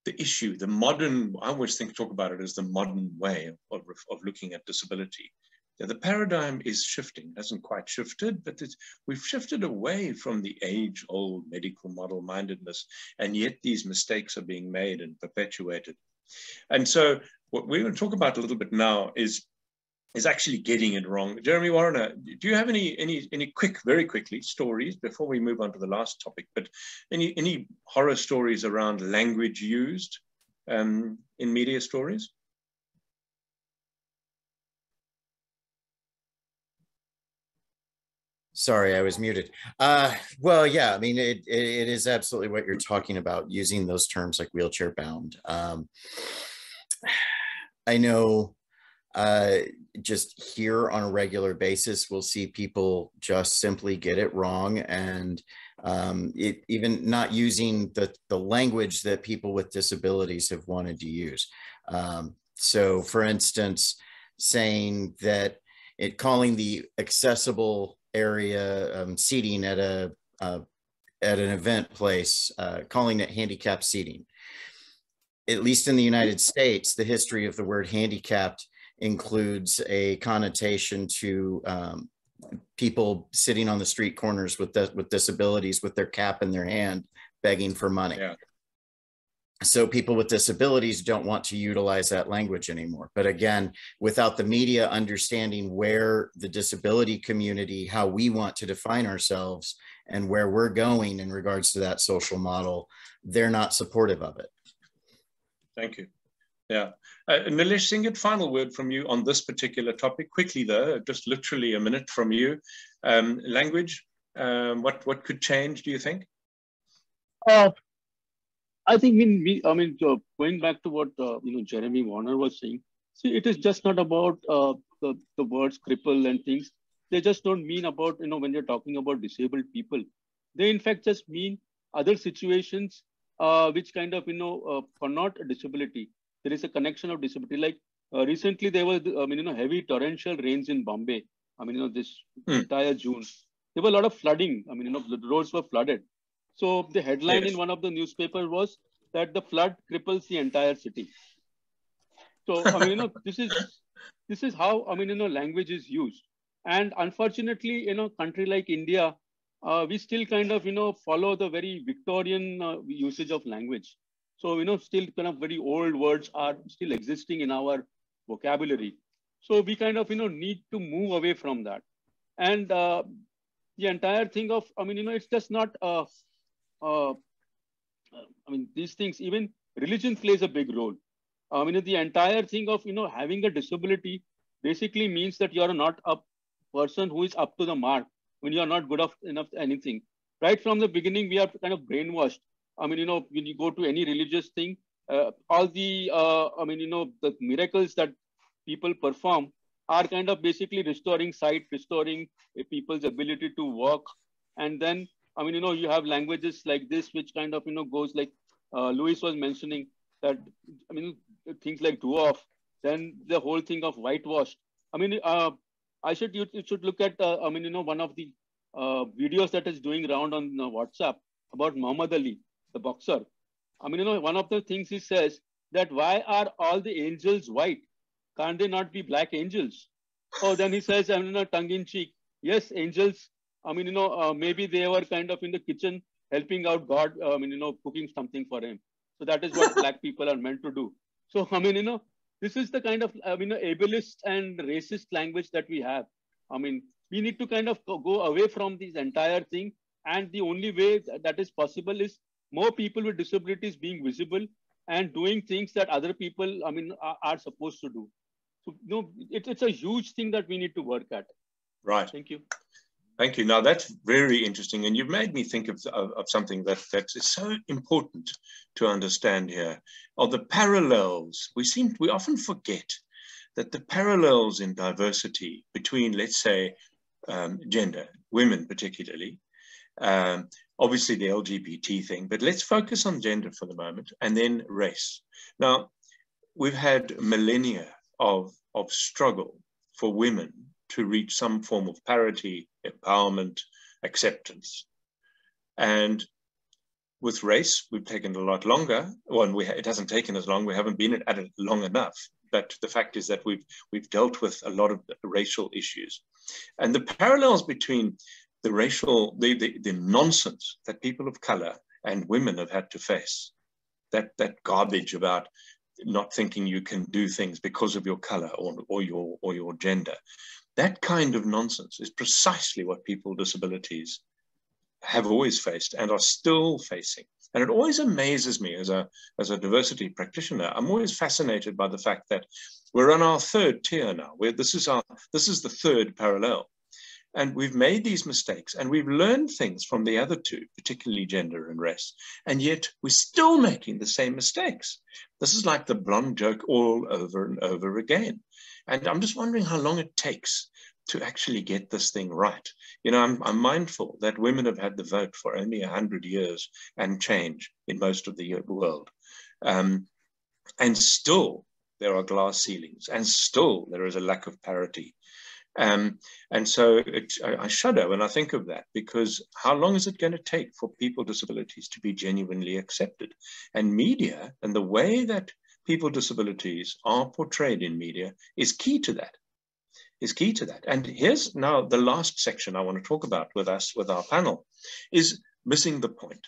[SPEAKER 1] the issue, the modern, I always talk about it as the modern way of looking at disability. the paradigm is shifting. It hasn't quite shifted, but we've shifted away from the age-old medical model-mindedness, and yet these mistakes are being made and perpetuated. And so what we're going to talk about a little bit now is actually getting it wrong. Jeremy Warner, do you have any quick, very quickly, stories before we move on to the last topic, but any horror stories around language used in media stories?
[SPEAKER 3] Sorry, I was muted. Well, yeah, I mean, it is absolutely what you're talking about, using those terms like wheelchair bound. I know just here on a regular basis, we'll see people just simply get it wrong, and even not using the language that people with disabilities have wanted to use. So for instance, saying that calling the accessible area seating at an event place, calling it handicapped seating. At least in the United States, the history of the word handicapped includes a connotation to people sitting on the street corners with disabilities with their cap in their hand, begging for money.
[SPEAKER 1] Yeah.
[SPEAKER 3] So people with disabilities don't want to utilize that language anymore. But again, without the media understanding where the disability community, how we want to define ourselves and where we're going in regards to that social model, they're not supportive of it.
[SPEAKER 1] Thank you. Yeah. Nilesh Singh, final word from you on this particular topic. Quickly though, just literally a minute from you. Language, what could change, do you think?
[SPEAKER 6] I think going back to what Jeremy Warner was saying. See, it is just not about the words cripple and things. They just don't mean about when you're talking about disabled people. They in fact just mean other situations which kind of connote a disability. There is a connection of disability. Like recently there was heavy torrential rains in Bombay. This entire June. There were a lot of flooding. The roads were flooded. So the headline in one of the newspapers was that the flood cripples the entire city. So this is how language is used. And unfortunately, country like India, we still kind of follow the very Victorian usage of language. So still kind of very old words are still existing in our vocabulary. So we kind of need to move away from that. And the entire thing of it's just not these things, even religion plays a big role. The entire thing of, having a disability basically means that you're not a person who is up to the mark, when you're not good enough to anything. Right from the beginning, we are kind of brainwashed. When you go to any religious thing, all the, the miracles that people perform are kind of basically restoring sight, restoring people's ability to walk. And then you have languages like this, which kind of, goes like Louis was mentioning that, things like dwarf, then the whole thing of whitewashed. You should look at, one of the videos that is doing around on WhatsApp about Muhammad Ali, the boxer. One of the things he says that why are all the angels white? Can't they not be black angels? Oh, then he says, tongue in cheek, yes, angels. Maybe they were kind of in the kitchen helping out God, cooking something for him. So that is what black people are meant to do. So, this is the kind of, ableist and racist language that we have. We need to kind of go away from this entire thing. And the only way that is possible is more people with disabilities being visible and doing things that other people, are supposed to do. So, it's a huge thing that we need to work at.
[SPEAKER 1] Right.
[SPEAKER 6] Thank you.
[SPEAKER 1] Thank you. Now that's very interesting, and you've made me think of something that is so important to understand here. Of the parallels, we often forget that the parallels in diversity between, let's say, gender, women particularly, obviously the LGBT thing, but let's focus on gender for the moment, and then race. Now, we've had millennia of struggle for women to reach some form of parity, empowerment, acceptance. And with race, we've taken a lot longer. Well, it hasn't taken as long. We haven't been at it long enough. but the fact is that we've dealt with a lot of racial issues. And the parallels between the racial, the nonsense that people of color and women have had to face, that garbage about not thinking you can do things because of your color or your gender, that kind of nonsense is precisely what people with disabilities have always faced and are still facing. And it always amazes me as a diversity practitioner. I'm always fascinated by the fact that we're on our third tier now, where this is the third parallel. And we've made these mistakes and we've learned things from the other two, particularly gender and race. And yet we're still making the same mistakes. This is like the blonde joke all over and over again. And I'm just wondering how long it takes to actually get this thing right. You know, I'm mindful that women have had the vote for only 100 years and change in most of the world. And still there are glass ceilings, and still there is a lack of parity. And so I shudder when I think of that, because how long is it going to take for people with disabilities to be genuinely accepted? And media and the way that people with disabilities are portrayed in media is key to that. And here's now the last section I want to talk about with our panel, is missing the point,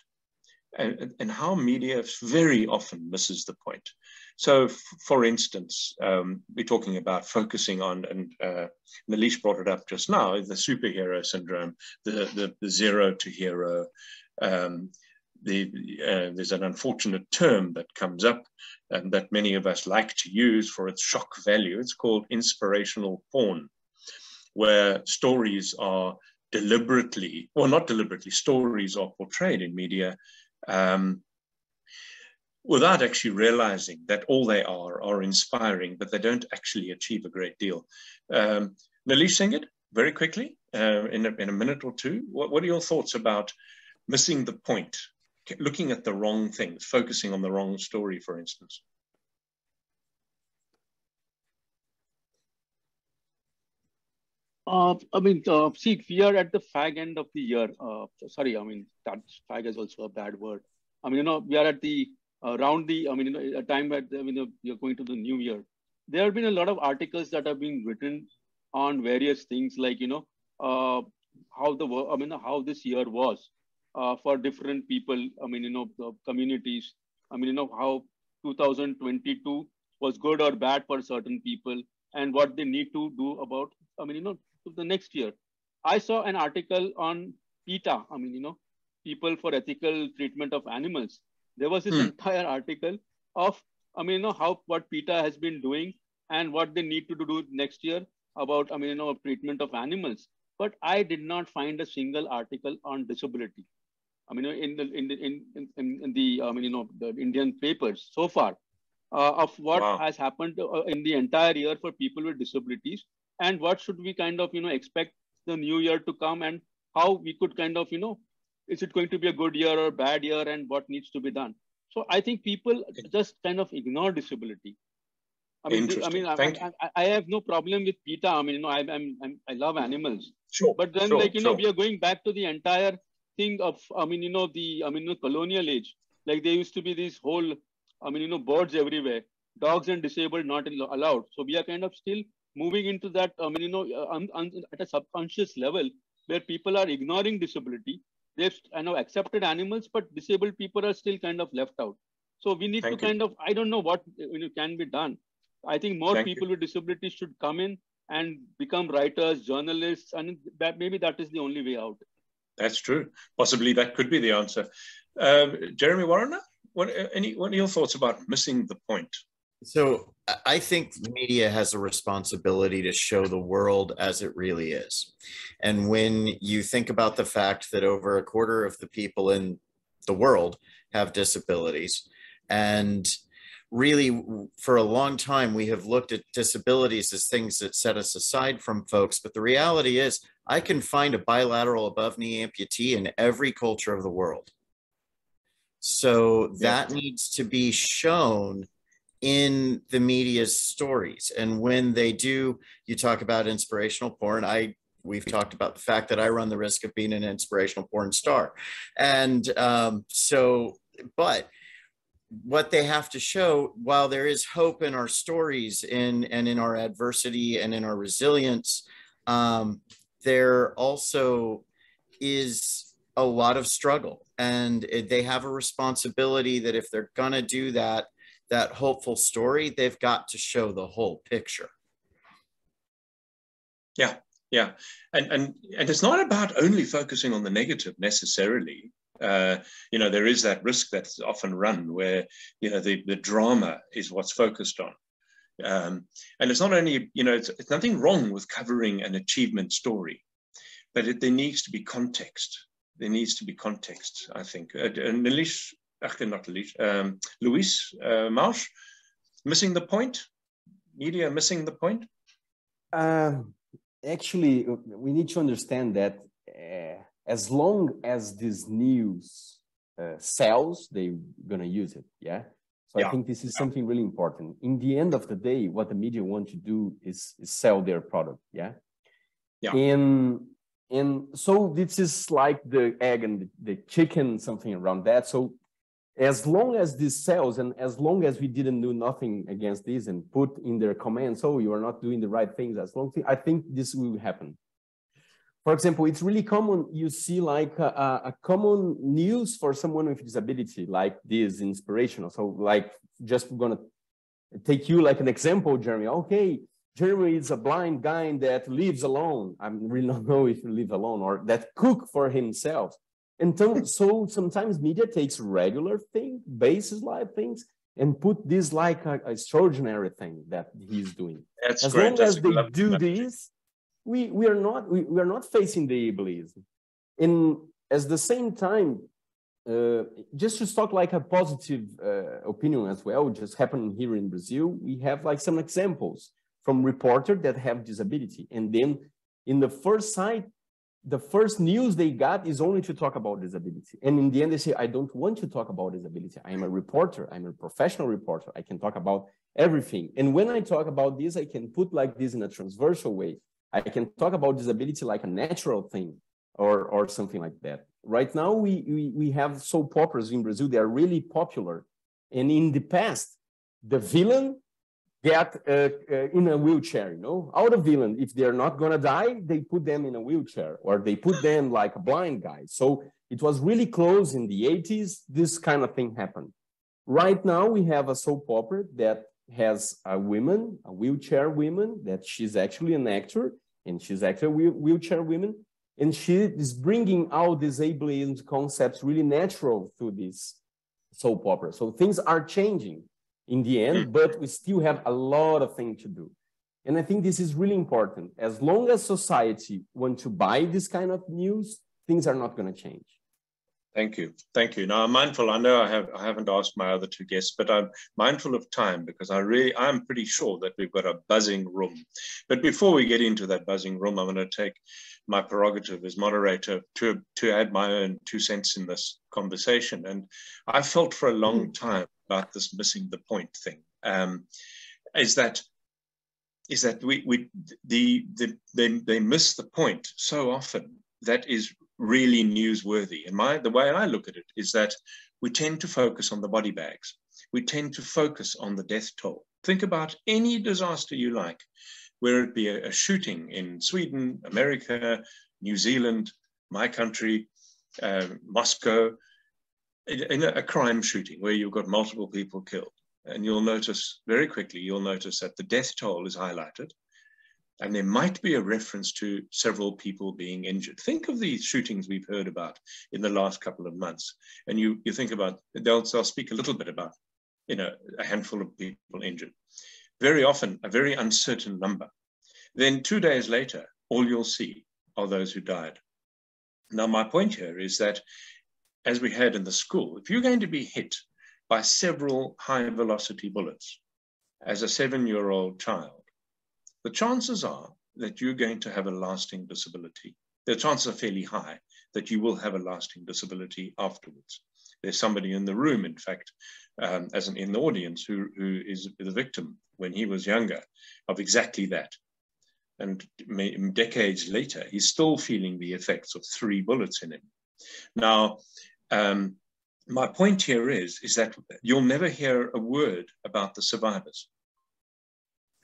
[SPEAKER 1] and how media very often misses the point. So, for instance, we're talking about focusing on, and Nalish brought it up just now, the superhero syndrome, the zero to hero. There's an unfortunate term that comes up that many of us like to use for its shock value. It's called inspirational porn, where stories are deliberately, or not deliberately, stories are portrayed in media without actually realizing that all they are inspiring, but they don't actually achieve a great deal. Nalish Singh, very quickly, in a minute or two, what are your thoughts about missing the point, looking at the wrong things, focusing on the wrong story, for instance?
[SPEAKER 6] See, we are at the fag end of the year. Sorry, that fag is also a bad word. We are at the around the, a time where, you're going to the new year. There have been a lot of articles that have been written on various things, like, how how this year was for different people, the communities. How 2022 was good or bad for certain people, and what they need to do about, to the next year. I saw an article on PETA, people for ethical treatment of animals. There was this entire article of, what PETA has been doing and what they need to do next year about, treatment of animals. But I did not find a single article on disability. In the Indian papers so far, of what has happened in the entire year for people with disabilities, and what should we kind of, expect the new year to come, and how we could kind of, is it going to be a good year or bad year, and what needs to be done? So I think people just kind of ignore disability. I have no problem with PETA. I love animals.
[SPEAKER 1] Sure.
[SPEAKER 6] But then, we are going back to the entire thing of, the colonial age. Like, there used to be these whole, birds everywhere, dogs and disabled not allowed. So we are kind of still moving into that, at a subconscious level, where people are ignoring disability. They've accepted animals, but disabled people are still kind of left out. So we need to kind of, I don't know what can be done. I think more people with disabilities should come in and become writers, journalists, and maybe that is the only way out.
[SPEAKER 1] That's true. Possibly that could be the answer. Jeremy Warner, what are your thoughts about missing the point?
[SPEAKER 3] So I think media has a responsibility to show the world as it really is. And when you think about the fact that over a quarter of the people in the world have disabilities, and really for a long time we have looked at disabilities as things that set us aside from folks, but the reality is I can find a bilateral above knee amputee in every culture of the world. So that needs to be shown in the media's stories. And when they do, you talk about inspirational porn. We've talked about the fact that I run the risk of being an inspirational porn star. And but what they have to show, while there is hope in our stories and in our adversity and in our resilience, there also is a lot of struggle, and they have a responsibility that if they're going to do that hopeful story, they've got to show the whole picture.
[SPEAKER 1] Yeah, yeah. And it's not about only focusing on the negative necessarily. You know, there is that risk that's often run where, you know, the drama is what's focused on. And it's not only, you know, it's nothing wrong with covering an achievement story, but there needs to be context. There needs to be context, I think. Luis Marsh, missing the point? Media missing the point?
[SPEAKER 4] Actually, we need to understand that as long as this news sells, they're going to use it, yeah? So I think this is something really important. In the end of the day, what the media want to do is sell their product, yeah?
[SPEAKER 1] Yeah.
[SPEAKER 4] And so this is like the egg and the chicken, something around that. So as long as this sells, and as long as we didn't do nothing against this and put in their comments, oh, you are not doing the right things, as long as I think this will happen. For example, it's really common, you see like a common news for someone with disability, like this inspirational. So like, just gonna take you like an example, Jeremy. Okay, Jeremy is a blind guy that lives alone. I really don't know if he lives alone, or that cook for himself. And so sometimes media takes regular things, basis life things, and put this like a extraordinary thing that he's doing.
[SPEAKER 1] That's
[SPEAKER 4] as
[SPEAKER 1] great.
[SPEAKER 4] long as they do this, we are not facing the ableism. And at the same time, just to talk like a positive opinion as well, just happening here in Brazil, we have like some examples from reporters that have disability. And then in the first site, the first news they got is only to talk about disability. And in the end, they say, I don't want to talk about disability. I am a reporter. I'm a professional reporter. I can talk about everything. And when I talk about this, I can put like this in a transversal way. I can talk about disability like a natural thing or something like that. Right now, we have soap operas in Brazil. They are really popular. And in the past, the villain get in a wheelchair, you know? All the villain, if they're not gonna die, they put them in a wheelchair, or they put them like a blind guy. So it was really close in the 80s, this kind of thing happened. Right now, we have a soap opera that has a woman, a wheelchair woman, that she's actually an actor, and she's actually a wheelchair woman, and she is bringing out these ableism concepts really natural through this soap opera. So things are changing in the end, but we still have a lot of things to do. And I think this is really important. As long as society wants to buy this kind of news, things are not going to change.
[SPEAKER 1] Thank you. Thank you. Now I'm mindful, I know I haven't asked my other two guests, but I'm mindful of time because I'm pretty sure that we've got a buzzing room. But before we get into that buzzing room, I'm going to take my prerogative as moderator to add my own 2 cents in this conversation. And I felt for a long time about this missing the point thing, is that they miss the point so often that is really newsworthy. And the way I look at it is that we tend to focus on the body bags. We tend to focus on the death toll. Think about any disaster you like, whether it be a shooting in Sweden, America, New Zealand, my country, Moscow, in a crime shooting where you've got multiple people killed. And you'll notice very quickly, that the death toll is highlighted. And there might be a reference to several people being injured. Think of these shootings we've heard about in the last couple of months. And you think about, they'll speak a little bit about, you know, a handful of people injured. Very often, a very uncertain number. Then 2 days later, all you'll see are those who died. Now, my point here is that, as we had in the school, if you're going to be hit by several high-velocity bullets as a 7-year-old child, the chances are that you're going to have a lasting disability. The chances are fairly high that you will have a lasting disability afterwards. There's somebody in the room, in fact, as in the audience, who is the victim when he was younger of exactly that. And decades later, he's still feeling the effects of 3 bullets in him. Now, my point here is that you'll never hear a word about the survivors.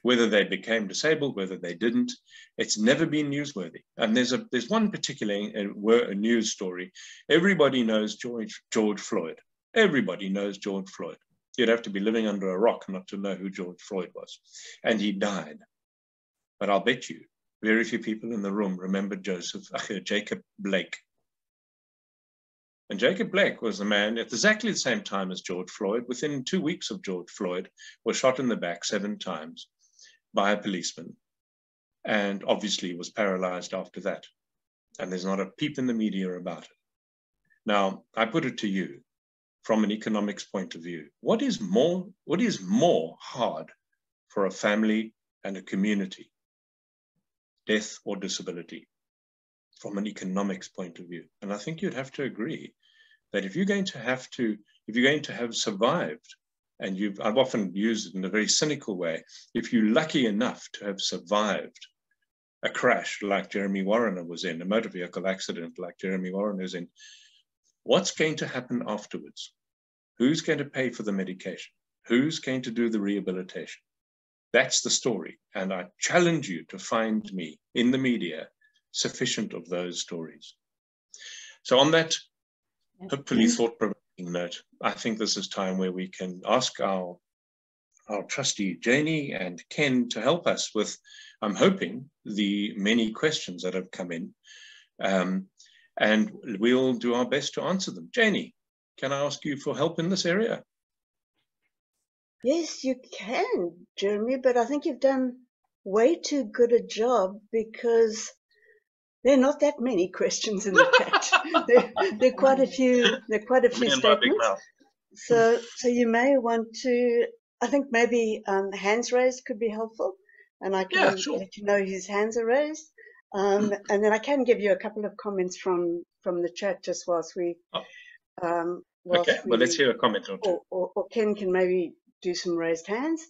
[SPEAKER 1] Whether they became disabled, whether they didn't, it's never been newsworthy. And there's one particular news story. Everybody knows George Floyd. Everybody knows George Floyd. You'd have to be living under a rock not to know who George Floyd was. And he died. But I'll bet you very few people in the room remember Jacob Blake. And Jacob Blake was the man at exactly the same time as George Floyd. Within 2 weeks of George Floyd, was shot in the back 7 times by a policeman, and obviously was paralyzed after that. And there's not a peep in the media about it. Now, I put it to you from an economics point of view. What is more hard for a family and a community? Death or disability? From an economics point of view. And I think you'd have to agree that if you're going to have survived, and I've often used it in a very cynical way, if you're lucky enough to have survived a crash like Jeremy Warrener was in, a motor vehicle accident like Jeremy Warrener was in, what's going to happen afterwards? Who's going to pay for the medication? Who's going to do the rehabilitation? That's the story. And I challenge you to find me in the media sufficient of those stories. So on that hopefully thought-provoking note, I think this is time where we can ask our trustee Janie and Ken to help us with, I'm hoping, the many questions that have come in, and we'll do our best to answer them. Janie, can I ask you for help in this area?
[SPEAKER 7] Yes, you can, Jeremy, but I think you've done way too good a job, because there are not that many questions in the chat. There are quite a few. There are quite a few statements. So you may want to. I think maybe hands raised could be helpful, and I can let you know whose hands are raised. And then I can give you a couple of comments from the chat just whilst we.
[SPEAKER 1] Well, let's hear a comment or two.
[SPEAKER 7] Or Ken can maybe do some raised hands,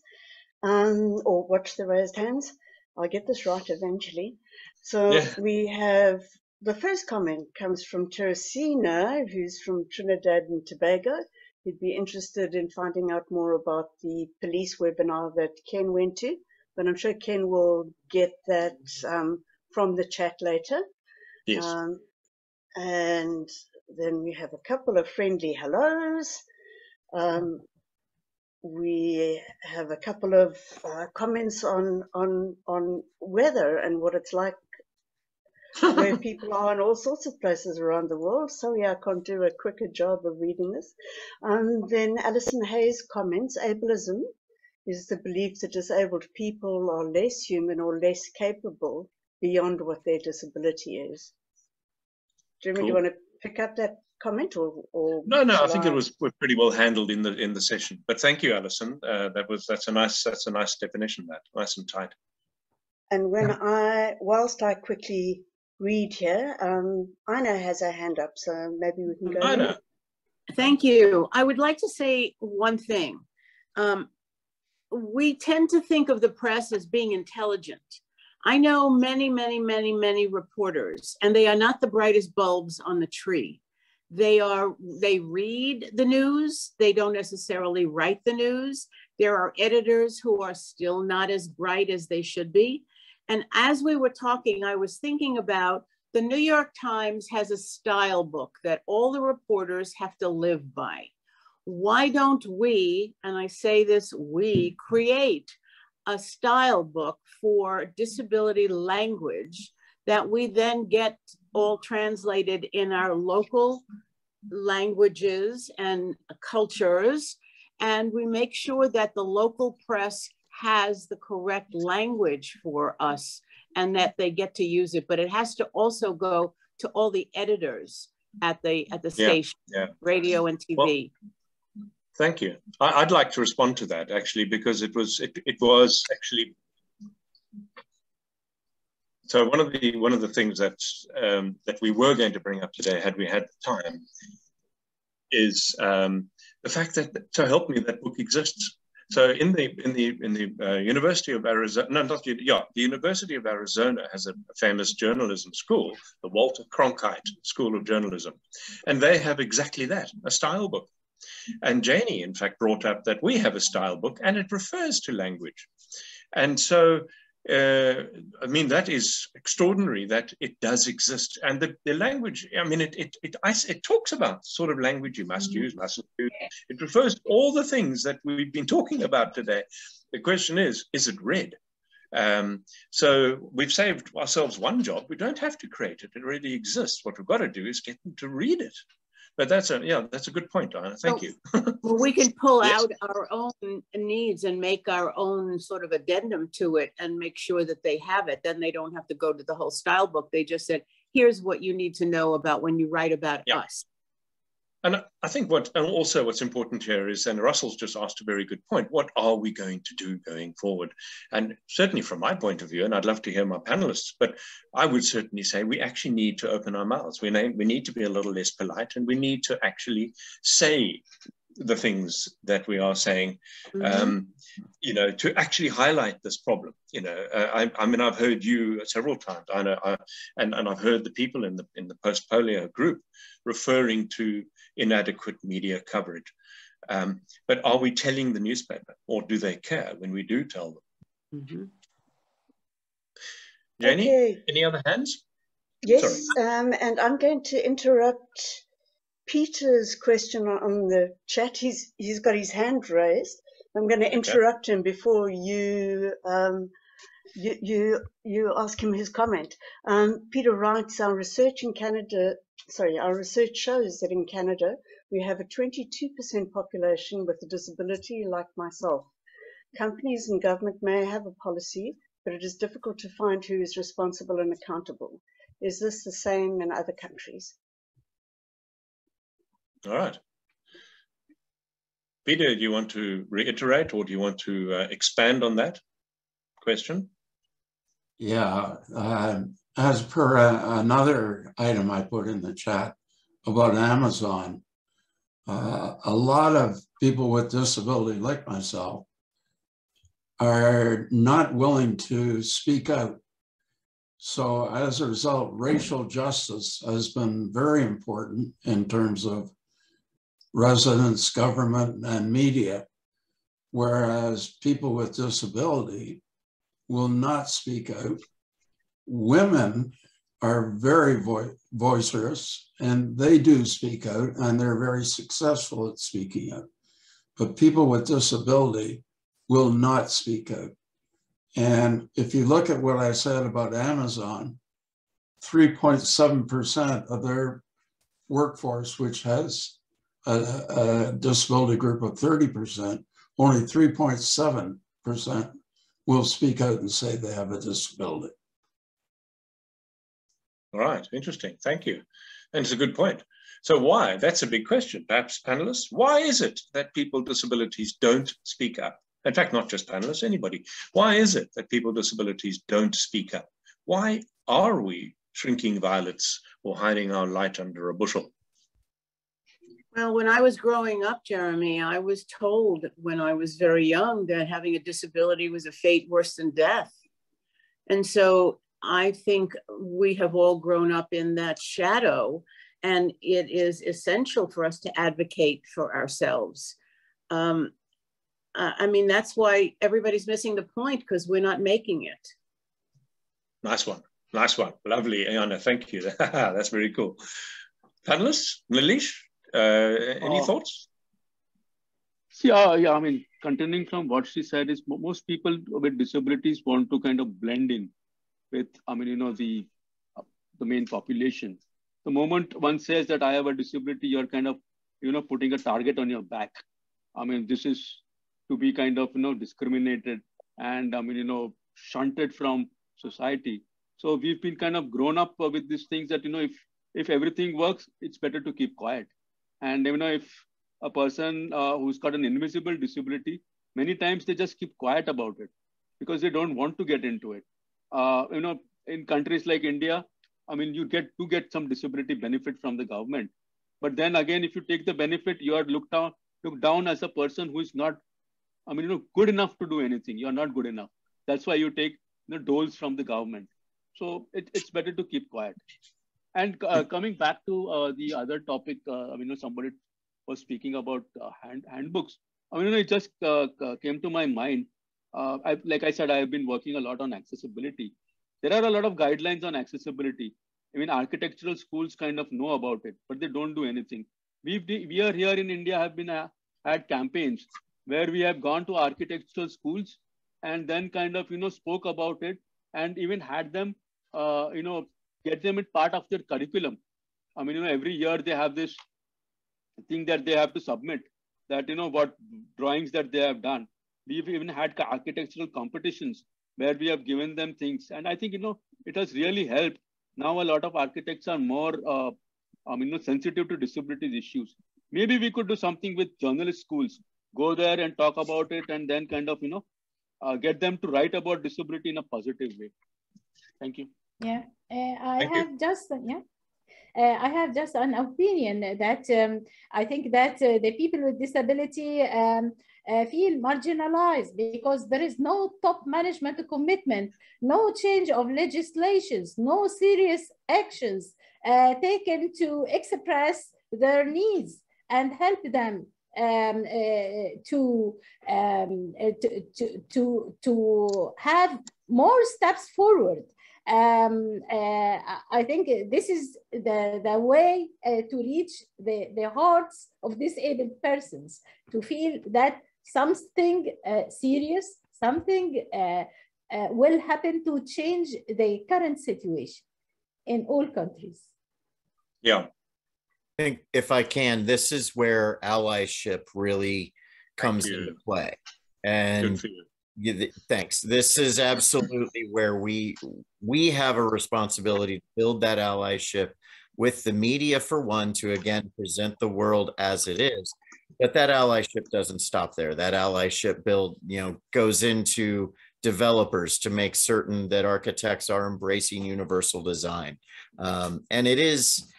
[SPEAKER 7] or watch the raised hands. I'll get this right eventually. So we have, the first comment comes from Teresina, who's from Trinidad and Tobago. He'd be interested in finding out more about the police webinar that Ken went to, but I'm sure Ken will get that from the chat later.
[SPEAKER 1] Yes.
[SPEAKER 7] And then we have a couple of friendly hellos. We have a couple of comments on weather and what it's like where people are in all sorts of places around the world. Sorry, I can't do a quicker job of reading this. Then Alison Hayes comments, ableism is the belief that disabled people are less human or less capable beyond what their disability is. Jeremy, do you want to pick up that comment, or
[SPEAKER 1] no, I think it was pretty well handled in the session. But thank you, Alison. That's a nice definition. That nice and tight.
[SPEAKER 7] And whilst I quickly read here, Ina has her hand up, so maybe we can go.
[SPEAKER 1] Ina.
[SPEAKER 8] Thank you. I would like to say one thing. We tend to think of the press as being intelligent. I know many reporters, and they are not the brightest bulbs on the tree. They read the news. They don't necessarily write the news. There are editors who are still not as bright as they should be. And as we were talking, I was thinking about the New York Times has a style book that all the reporters have to live by. Why don't we, and I say this, we create a style book for disability language that we then get all translated in our local languages and cultures, and we make sure that the local press has the correct language for us and that they get to use it. But it has to also go to all the editors at the station, radio and TV.
[SPEAKER 1] Well, thank you. I'd like to respond to that, actually, because it was actually. So one of the things that we were going to bring up today, had we had the time, is the fact that, so help me, that book exists. So in the University of Arizona, no, not the University of Arizona has a famous journalism school, the Walter Cronkite School of Journalism, and they have exactly that, a style book. And Janie, in fact, brought up that we have a style book, and it refers to language. And so, I mean, that is extraordinary that it does exist. And the language, I mean, it talks about sort of language you must use, mustn't use. It refers to all the things that we've been talking about today. The question is it read? So we've saved ourselves one job. We don't have to create it. It already exists. What we've got to do is get them to read it. But that's a good point, Diana. Thank you.
[SPEAKER 8] Well, we can pull
[SPEAKER 1] Yes.
[SPEAKER 8] out our own needs and make our own sort of addendum to it and make sure that they have it. Then they don't have to go to the whole style book. They just said, here's what you need to know about when you write about us.
[SPEAKER 1] And I think what's important here is, and Russell's just asked a very good point, what are we going to do going forward? And certainly from my point of view, and I'd love to hear my panelists, but I would certainly say we actually need to open our mouths. We need to be a little less polite, and we need to actually say the things that we are saying, you know, to actually highlight this problem. You know, I mean, I've heard you several times, I know, and I've heard the people in the post-polio group referring to inadequate media coverage. But are we telling the newspaper, or do they care when we do tell them? Janie,
[SPEAKER 7] Okay.
[SPEAKER 1] any other hands?
[SPEAKER 7] Yes, and I'm going to interrupt Peter's question on the chat. He's got his hand raised. I'm going to interrupt him before you ask him his comment. Peter writes, our research shows that in Canada we have a 22% population with a disability like myself. Companies and government may have a policy, but it is difficult to find who is responsible and accountable. Is this the same in other countries?
[SPEAKER 1] All right. Peter, do you want to reiterate, or do you want to expand on that question?
[SPEAKER 9] Yeah, as per another item I put in the chat about Amazon, a lot of people with disability like myself are not willing to speak out. So as a result, racial justice has been very important in terms of residents, government, and media, whereas people with disability will not speak out. Women are very boisterous, and they do speak out, and they're very successful at speaking out. But people with disability will not speak out. And if you look at what I said about Amazon, 3.7% of their workforce, which has a disability group of 30%, only 3.7% will speak out and say they have a disability.
[SPEAKER 1] All right, interesting, thank you. And it's a good point. So why? That's a big question, perhaps panelists. Why is it that people with disabilities don't speak up? In fact, not just panelists, anybody. Why is it that people with disabilities don't speak up? Why are we shrinking violets or hiding our light under a bushel?
[SPEAKER 8] Well, when I was growing up, Jeremy, I was told when I was very young that having a disability was a fate worse than death. And so I think we have all grown up in that shadow, and it is essential for us to advocate for ourselves. I mean, that's why everybody's missing the point, because we're not making it.
[SPEAKER 1] Nice one. Nice one. Lovely, Ayana. Thank you. That's very cool. Panelists, Nilesh, any thoughts?
[SPEAKER 6] Yeah. I mean, continuing from what she said, is most people with disabilities want to kind of blend in with, I mean, you know, the main population. The moment one says that I have a disability, you're kind of, you know, putting a target on your back. I mean, this is to be kind of, you know, discriminated and, I mean, you know, shunted from society. So we've been kind of grown up with these things that, you know, if everything works, it's better to keep quiet. And, you know, if a person who's got an invisible disability, many times they just keep quiet about it because they don't want to get into it. You know, in countries like India, I mean, you get some disability benefit from the government. But then again, if you take the benefit, you are looked down as a person who is not I mean, good enough to do anything. You're not good enough. That's why you take doles from the government. So it's better to keep quiet. And coming back to the other topic, I mean, somebody was speaking about handbooks. I mean, it just came to my mind. Like I said, I've been working a lot on accessibility. There are a lot of guidelines on accessibility. I mean, architectural schools kind of know about it, but they don't do anything. We are here in India have been had campaigns where we have gone to architectural schools and then kind of, spoke about it and even had them, get them in part of their curriculum. I mean, every year they have this thing that they have to submit that, what drawings that they have done. We've even had architectural competitions where we have given them things. And I think, it has really helped. Now a lot of architects are more, sensitive to disabilities issues. Maybe we could do something with journalist schools, go there and talk about it and then kind of, get them to write about disability in a positive way. Thank you.
[SPEAKER 2] Yeah, I have just an opinion that I think that the people with disability feel marginalized because there is no top management commitment, no change of legislations, no serious actions taken to express their needs and help them to have more steps forward. I think this is the way to reach the hearts of disabled persons, to feel that something serious, something will happen to change the current situation in all countries.
[SPEAKER 1] Yeah.
[SPEAKER 3] I think if I can, this is where allyship really comes into play. And thanks. This is absolutely where we have a responsibility to build that allyship with the media, for one, to again present the world as it is. But that allyship doesn't stop there. That allyship goes into developers to make certain that architects are embracing universal design. And it is,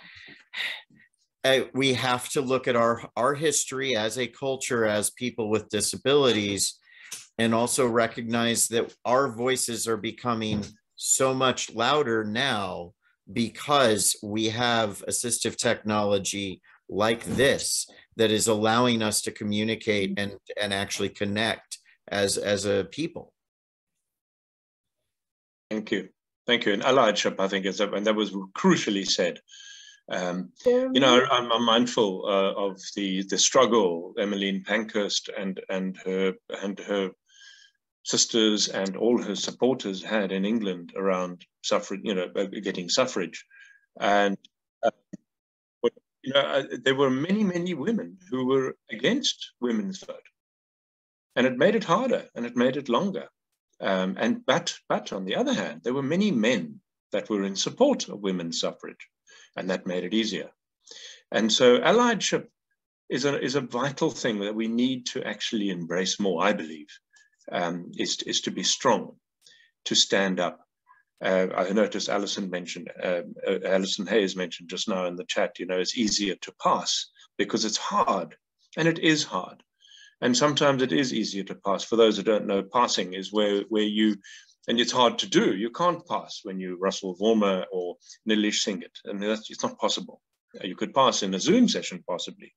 [SPEAKER 3] we have to look at our history as a culture, as people with disabilities, and also recognize that our voices are becoming so much louder now because we have assistive technology like this that is allowing us to communicate and actually connect as a people.
[SPEAKER 1] Thank you. Thank you. And allyship, I think, and that was crucially said. I'm mindful of the struggle Emmeline Pankhurst and her sisters and all her supporters had in England around suffrage, getting suffrage. And there were many women who were against women's vote, and it made it harder and it made it longer. But on the other hand, there were many men that were in support of women's suffrage, and that made it easier. And so allyship is a vital thing that we need to actually embrace more, I believe. Is to be strong, to stand up. I noticed Alison Hayes mentioned just now in the chat, it's easier to pass because it's hard, and it is hard. And sometimes it is easier to pass. For those who don't know, passing is where you, and it's hard to do. You can't pass when you Russell Vormer or Nilish Singh-it. I mean, it's not possible. You could pass in a Zoom session, possibly.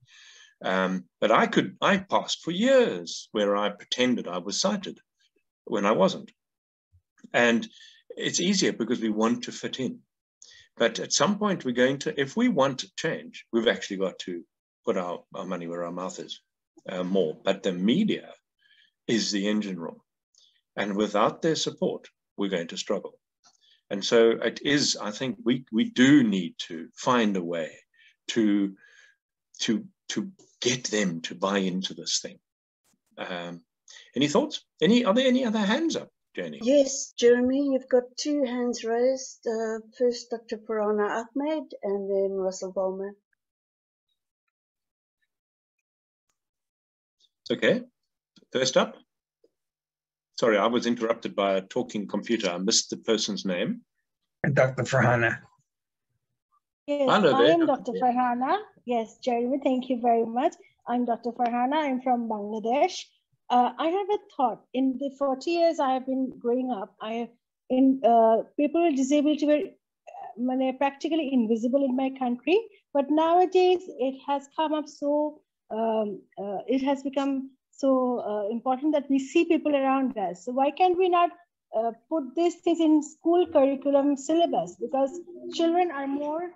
[SPEAKER 1] But I passed for years where I pretended I was sighted when I wasn't. And it's easier because we want to fit in. But at some point we're going to, if we want to change, we've actually got to put our money where our mouth is more. But the media is the engine room. And without their support, we're going to struggle. And so it is, I think we do need to find a way to get them to buy into this thing. Any thoughts? Are there any other hands up, Jenny?
[SPEAKER 7] Yes, Jeremy, you've got two hands raised. First, Dr. Farhana Ahmed, and then Russell Bowman.
[SPEAKER 1] Okay, first up. Sorry, I was interrupted by a talking computer. I missed the person's name.
[SPEAKER 10] Dr. Farhana.
[SPEAKER 11] Yes, I am Dr. Farhana. Yes, Jeremy, thank you very much. I'm Dr. Farhana. I'm from Bangladesh. I have a thought. In the 40 years I have been growing up, people with disability were practically invisible in my country. But nowadays it has come up so, it has become so important that we see people around us. So why can't we not put these things in school curriculum syllabus? Because children are more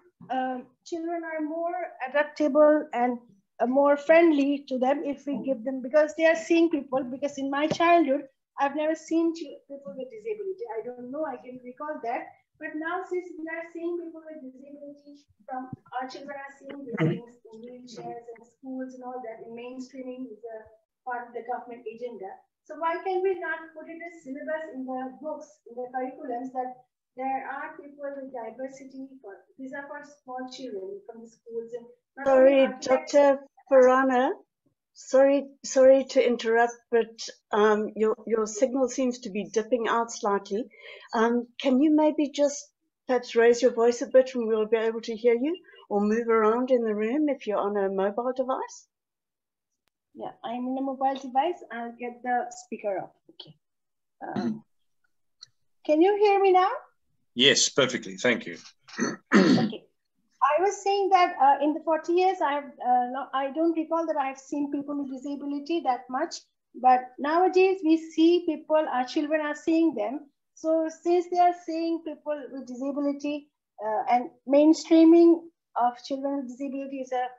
[SPEAKER 11] adaptable and more friendly to them if we give them, because they are seeing people. Because in my childhood, I've never seen people with disability. I don't know, I can recall that. But now, since we are seeing people with disability, from our children are seeing these things in wheelchairs and schools and all that, and mainstreaming is a part of the government agenda. So why can we not put it as syllabus in the books, in the curriculums, that there are people with diversity? These are for small children from the schools. And
[SPEAKER 7] sorry, Dr. Farhana, sorry to interrupt, but your signal seems to be dipping out slightly. Can you maybe just perhaps raise your voice a bit and we'll be able to hear you, or move around in the room if you're on a mobile device?
[SPEAKER 11] Yeah, I'm in a mobile device. I'll get the speaker up. Okay. Can you hear me now?
[SPEAKER 1] Yes, perfectly. Thank you.
[SPEAKER 11] Okay. I was saying that in the 40 years, I don't recall that I've seen people with disability that much. But nowadays, we see people, our children are seeing them. So since they are seeing people with disability, and mainstreaming of children with disability is a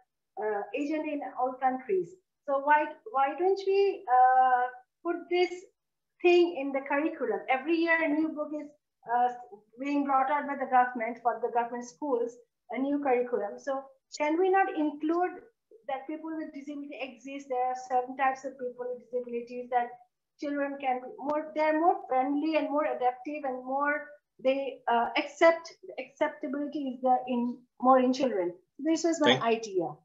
[SPEAKER 11] agenda in all countries. So why don't we put this thing in the curriculum? Every year a new book is being brought out by the government for the government schools, a new curriculum. So can we not include that people with disability exist? There are certain types of people with disabilities that children can be more, they're more friendly and more adaptive and more, they acceptability is there more in children. This was my idea.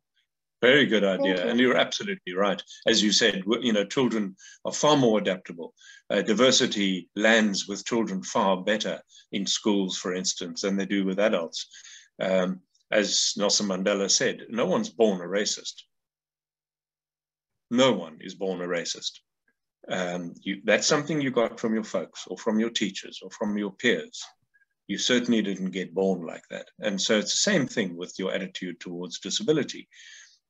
[SPEAKER 1] Very good idea. And you're absolutely right. As you said, children are far more adaptable. Diversity lands with children far better in schools, for instance, than they do with adults. As Nelson Mandela said, no one's born a racist. No one is born a racist. That's something you got from your folks or from your teachers or from your peers. You certainly didn't get born like that. And so it's the same thing with your attitude towards disability.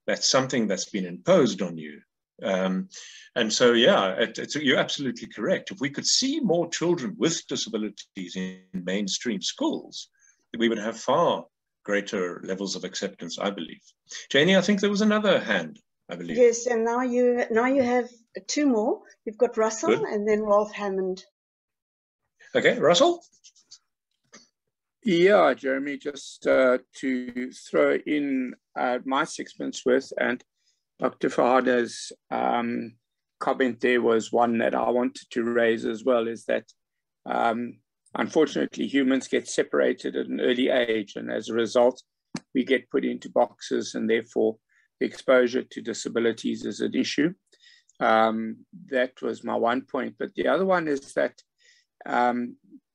[SPEAKER 1] That's something that's been imposed on you. And so, yeah, you're absolutely correct. If we could see more children with disabilities in mainstream schools, we would have far greater levels of acceptance, I believe. Janie, I think there was another hand, I believe.
[SPEAKER 7] Yes, and now you have two more. You've got Russell. Good. And then Rolf Hammond.
[SPEAKER 1] Okay, Russell?
[SPEAKER 12] Yeah, Jeremy, just to throw in my 6 months worth, and Dr. Farhana's comment there was one that I wanted to raise as well, is that unfortunately humans get separated at an early age, and as a result we get put into boxes, and therefore the exposure to disabilities is an issue. That was my one point. But the other one is that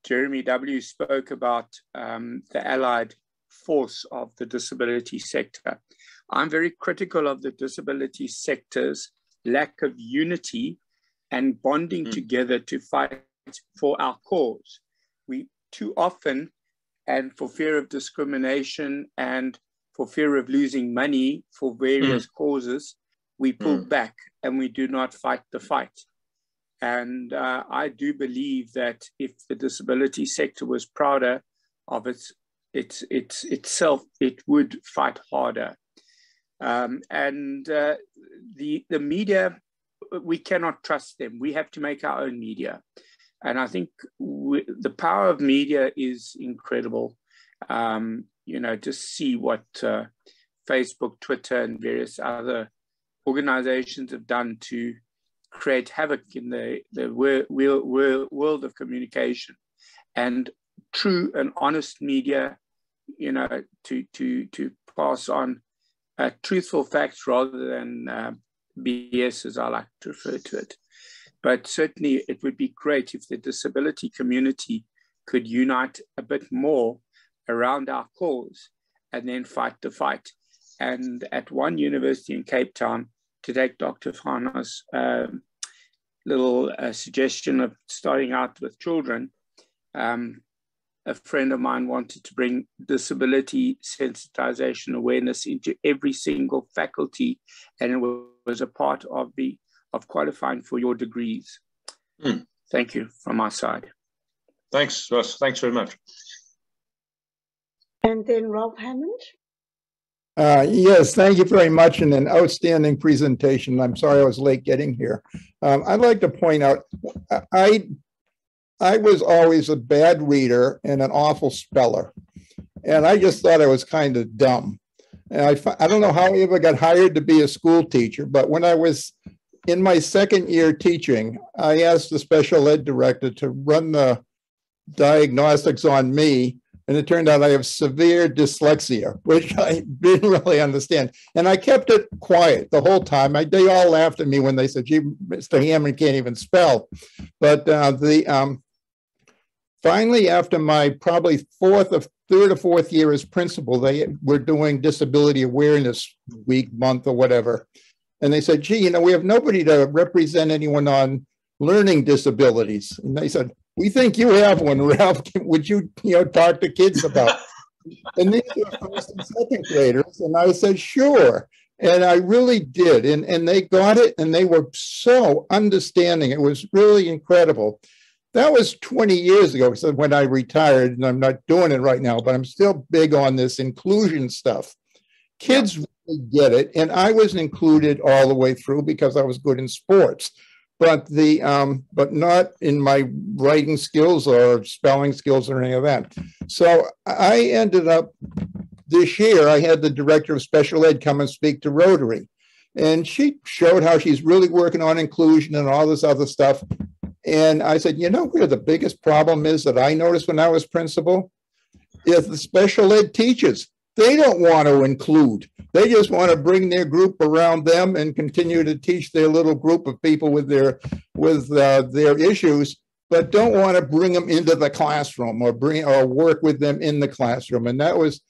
[SPEAKER 12] Jeremy W. spoke about the allied force of the disability sector. I'm very critical of the disability sector's lack of unity and bonding together to fight for our cause. We too often, and for fear of discrimination and for fear of losing money for various causes, we pull back and we do not fight the fight. And I do believe that if the disability sector was prouder of itself, it would fight harder. The media, we cannot trust them. We have to make our own media. And I think the power of media is incredible. Just see what Facebook, Twitter, and various other organizations have done to create havoc in the world of communication. And true and honest media, to pass on truthful facts rather than BS, as I like to refer to it. But certainly it would be great if the disability community could unite a bit more around our cause and then fight the fight. And at one university in Cape Town, to take Dr. Farhana's little suggestion of starting out with children. A friend of mine wanted to bring disability sensitization awareness into every single faculty, and it was a part of qualifying for your degrees. Thank you from my side.
[SPEAKER 1] Thanks, Ross. Thanks very much.
[SPEAKER 7] And then Rob Hammond.
[SPEAKER 13] Yes, thank you very much, and an outstanding presentation. I'm sorry I was late getting here. I'd like to point out, I was always a bad reader and an awful speller, and I just thought I was kind of dumb. And I don't know how I ever got hired to be a school teacher, but when I was in my second year teaching, I asked the special ed director to run the diagnostics on me, and it turned out I have severe dyslexia, which I didn't really understand. And I kept it quiet the whole time. They all laughed at me when they said, gee, Mr. Hammond can't even spell. But finally, after my probably third or fourth year as principal, they were doing disability awareness week, month, or whatever. And they said, gee, we have nobody to represent anyone on learning disabilities. And they said, we think you have one, Ralph. Would you, talk to kids about it? And these were first and second graders. And I said, sure. And I really did. And they got it, and they were so understanding. It was really incredible. That was 20 years ago, so when I retired, and I'm not doing it right now, but I'm still big on this inclusion stuff. Kids really get it, and I was included all the way through because I was good in sports. But not in my writing skills or spelling skills or any of that. So I ended up this year, I had the director of special ed come and speak to Rotary. And she showed how she's really working on inclusion and all this other stuff. And I said, where the biggest problem is that I noticed when I was principal is the special ed teachers. They don't want to include. They just want to bring their group around them and continue to teach their little group of people with their issues, but don't want to bring them into the classroom or work with them in the classroom. And that was,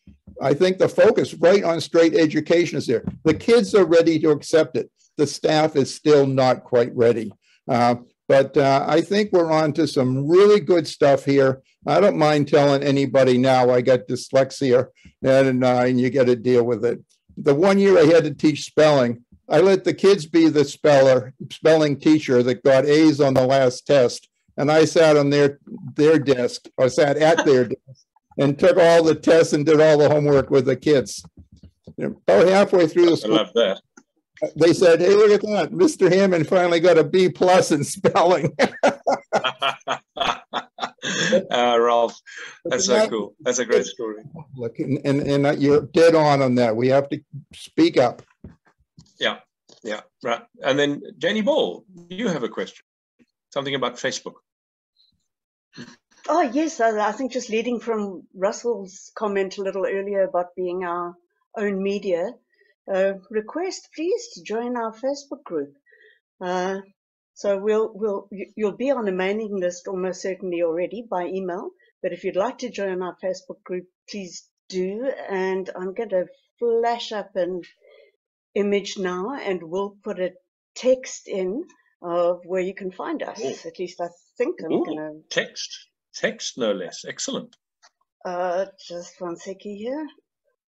[SPEAKER 13] I think, the focus right on straight education is there. The kids are ready to accept it. The staff is still not quite ready. But I think we're on to some really good stuff here. I don't mind telling anybody now I got dyslexia, and you got to deal with it. The 1 year I had to teach spelling, I let the kids be the spelling teacher that got A's on the last test. And I sat on their desk, or sat at their desk, and took all the tests and did all the homework with the kids. About halfway through the school,
[SPEAKER 1] I love that.
[SPEAKER 13] They said, hey, look at that. Mr. Hammond finally got a B+ in spelling.
[SPEAKER 1] Ralph, that's so cool. That's a great story.
[SPEAKER 13] Look, and you're dead on that. We have to speak up.
[SPEAKER 1] Yeah, right. And then Janie Ball, you have a question. Something about Facebook.
[SPEAKER 7] Oh, yes. I think just leading from Russell's comment a little earlier about being our own media, request please to join our Facebook group. So you'll be on the mailing list almost certainly already by email, but if you'd like to join our Facebook group, please do. And I'm going to flash up an image now, and we'll put a text in of where you can find us. Ooh. At least I think I'm going to
[SPEAKER 1] text no less. Excellent.
[SPEAKER 7] Just one second here.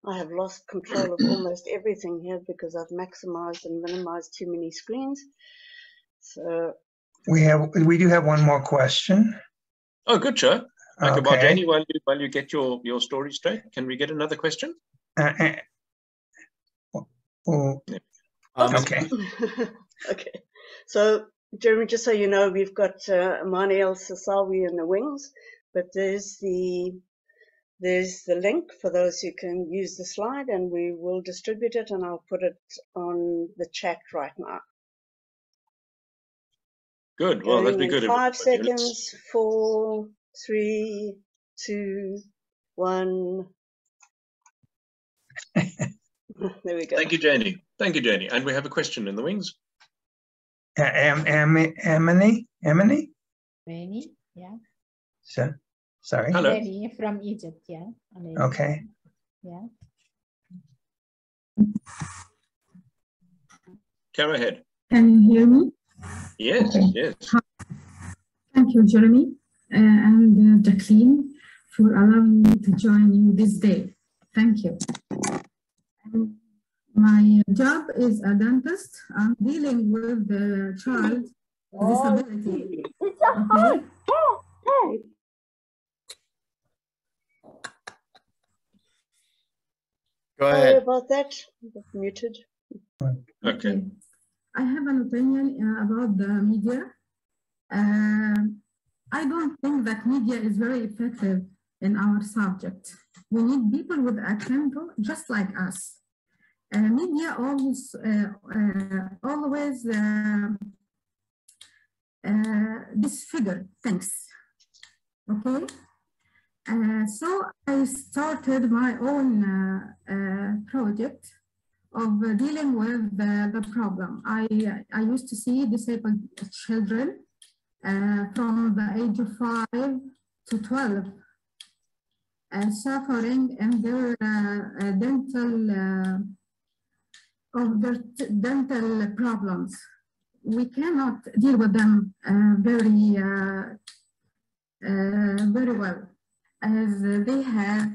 [SPEAKER 7] I have lost control of almost everything here because I've maximized and minimized too many screens. So
[SPEAKER 10] we do have one more question.
[SPEAKER 1] Oh, good, Joe. Okay. Jenny, while you get your story straight, can we get another question?
[SPEAKER 10] Okay.
[SPEAKER 7] Okay. So, Jeremy, just so you know, we've got Amani El Sasawi in the wings, but there's the link for those who can use the slide, and we will distribute it, and I'll put it on the chat right now.
[SPEAKER 1] Good. Well, that'd be good.
[SPEAKER 7] 5 seconds. 4, 3, 2, 1. There we go.
[SPEAKER 1] Thank you, Janie. Thank you, Janie. And we have a question in the wings.
[SPEAKER 10] Emily?
[SPEAKER 2] Reni, yeah.
[SPEAKER 10] Sorry.
[SPEAKER 2] Hello. Reni from Egypt, yeah.
[SPEAKER 10] Okay.
[SPEAKER 2] Yeah.
[SPEAKER 1] Go ahead.
[SPEAKER 14] Can you hear me?
[SPEAKER 1] Yes,
[SPEAKER 14] okay.
[SPEAKER 1] yes.
[SPEAKER 14] Thank you, Jeremy and Jacqueline, for allowing me to join you this day. Thank you. My job is a dentist. I'm dealing with the child with disability. Okay.
[SPEAKER 3] Go ahead.
[SPEAKER 7] Sorry about that. Muted.
[SPEAKER 1] Okay.
[SPEAKER 14] I have an opinion about the media. I don't think that media is very effective in our subject. We need people with accent just like us. Media always disfigure things. Okay. So I started my own project of dealing with the problem. I used to see disabled children from the age of 5 to 12 suffering in their dental problems. We cannot deal with them very well, as they have.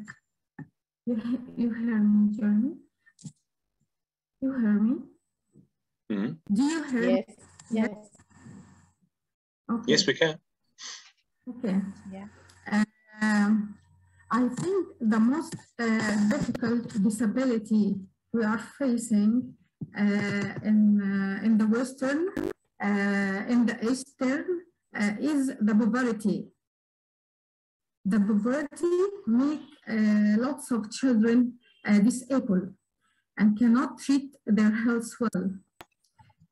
[SPEAKER 14] You hear me, Jeremy? You hear me?
[SPEAKER 1] Mm-hmm.
[SPEAKER 14] Do you hear me?
[SPEAKER 2] Yes.
[SPEAKER 14] Okay.
[SPEAKER 1] Yes, we can.
[SPEAKER 14] Okay.
[SPEAKER 2] Yeah.
[SPEAKER 14] I think the most difficult disability we are facing in the Western, in the Eastern, is the poverty. The poverty make lots of children disabled and cannot treat their health well.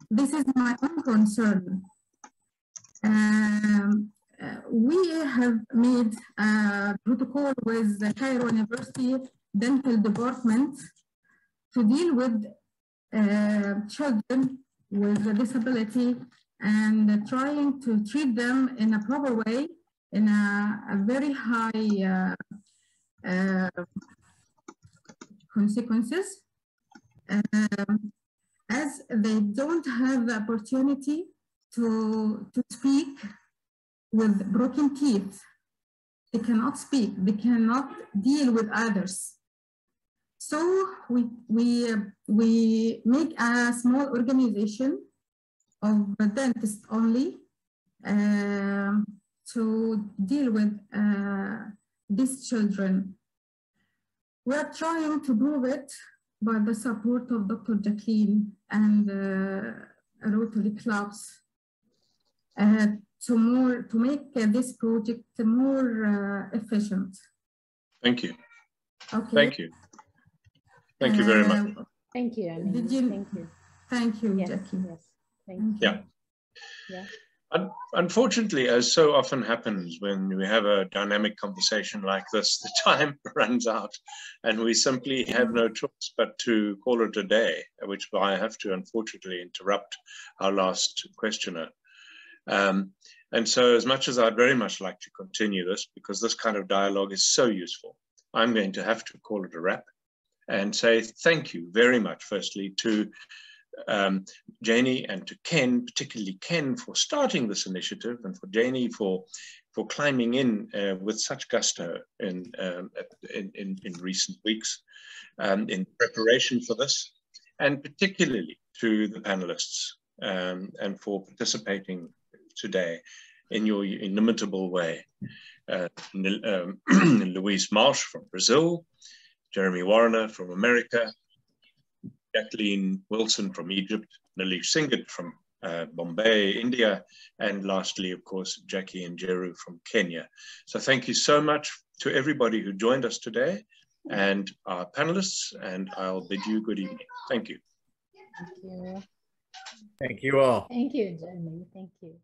[SPEAKER 14] This is my own concern. We have made a protocol with the Cairo University Dental Department to deal with children with a disability and trying to treat them in a proper way, in a very high consequences, as they don't have the opportunity to speak with broken teeth. They cannot speak, they cannot deal with others. So we make a small organization of dentists only to deal with these children. We are trying to prove it by the support of Dr. Jacqueline and Rotary clubs to make this project more efficient.
[SPEAKER 1] Thank you.
[SPEAKER 14] Okay.
[SPEAKER 1] Thank you. Thank you very much.
[SPEAKER 2] Thank you, Annie.
[SPEAKER 14] Thank you. Thank you,
[SPEAKER 2] Yes,
[SPEAKER 14] Jackie.
[SPEAKER 2] yes. Thank you.
[SPEAKER 1] Yeah.
[SPEAKER 2] Yeah.
[SPEAKER 1] Unfortunately, as so often happens when we have a dynamic conversation like this, the time runs out and we simply have no choice but to call it a day, which I have to unfortunately interrupt our last questioner. And so as much as I'd very much like to continue this, because this kind of dialogue is so useful, I'm going to have to call it a wrap and say thank you very much, firstly, to Janie and to Ken, particularly Ken, for starting this initiative, and for Janie for climbing in with such gusto in recent weeks in preparation for this, and particularly to the panelists and for participating today in your inimitable way. Louise Marsh from Brazil, Jeremy Warner from America, Jacqueline Wilson from Egypt, Nalish Singhat from Bombay, India, and lastly, of course, Jackie and Jeru from Kenya. So thank you so much to everybody who joined us today and our panelists, and I'll bid you good evening. Thank you.
[SPEAKER 2] Thank you.
[SPEAKER 3] Thank you all.
[SPEAKER 2] Thank you, Jeremy. Thank you.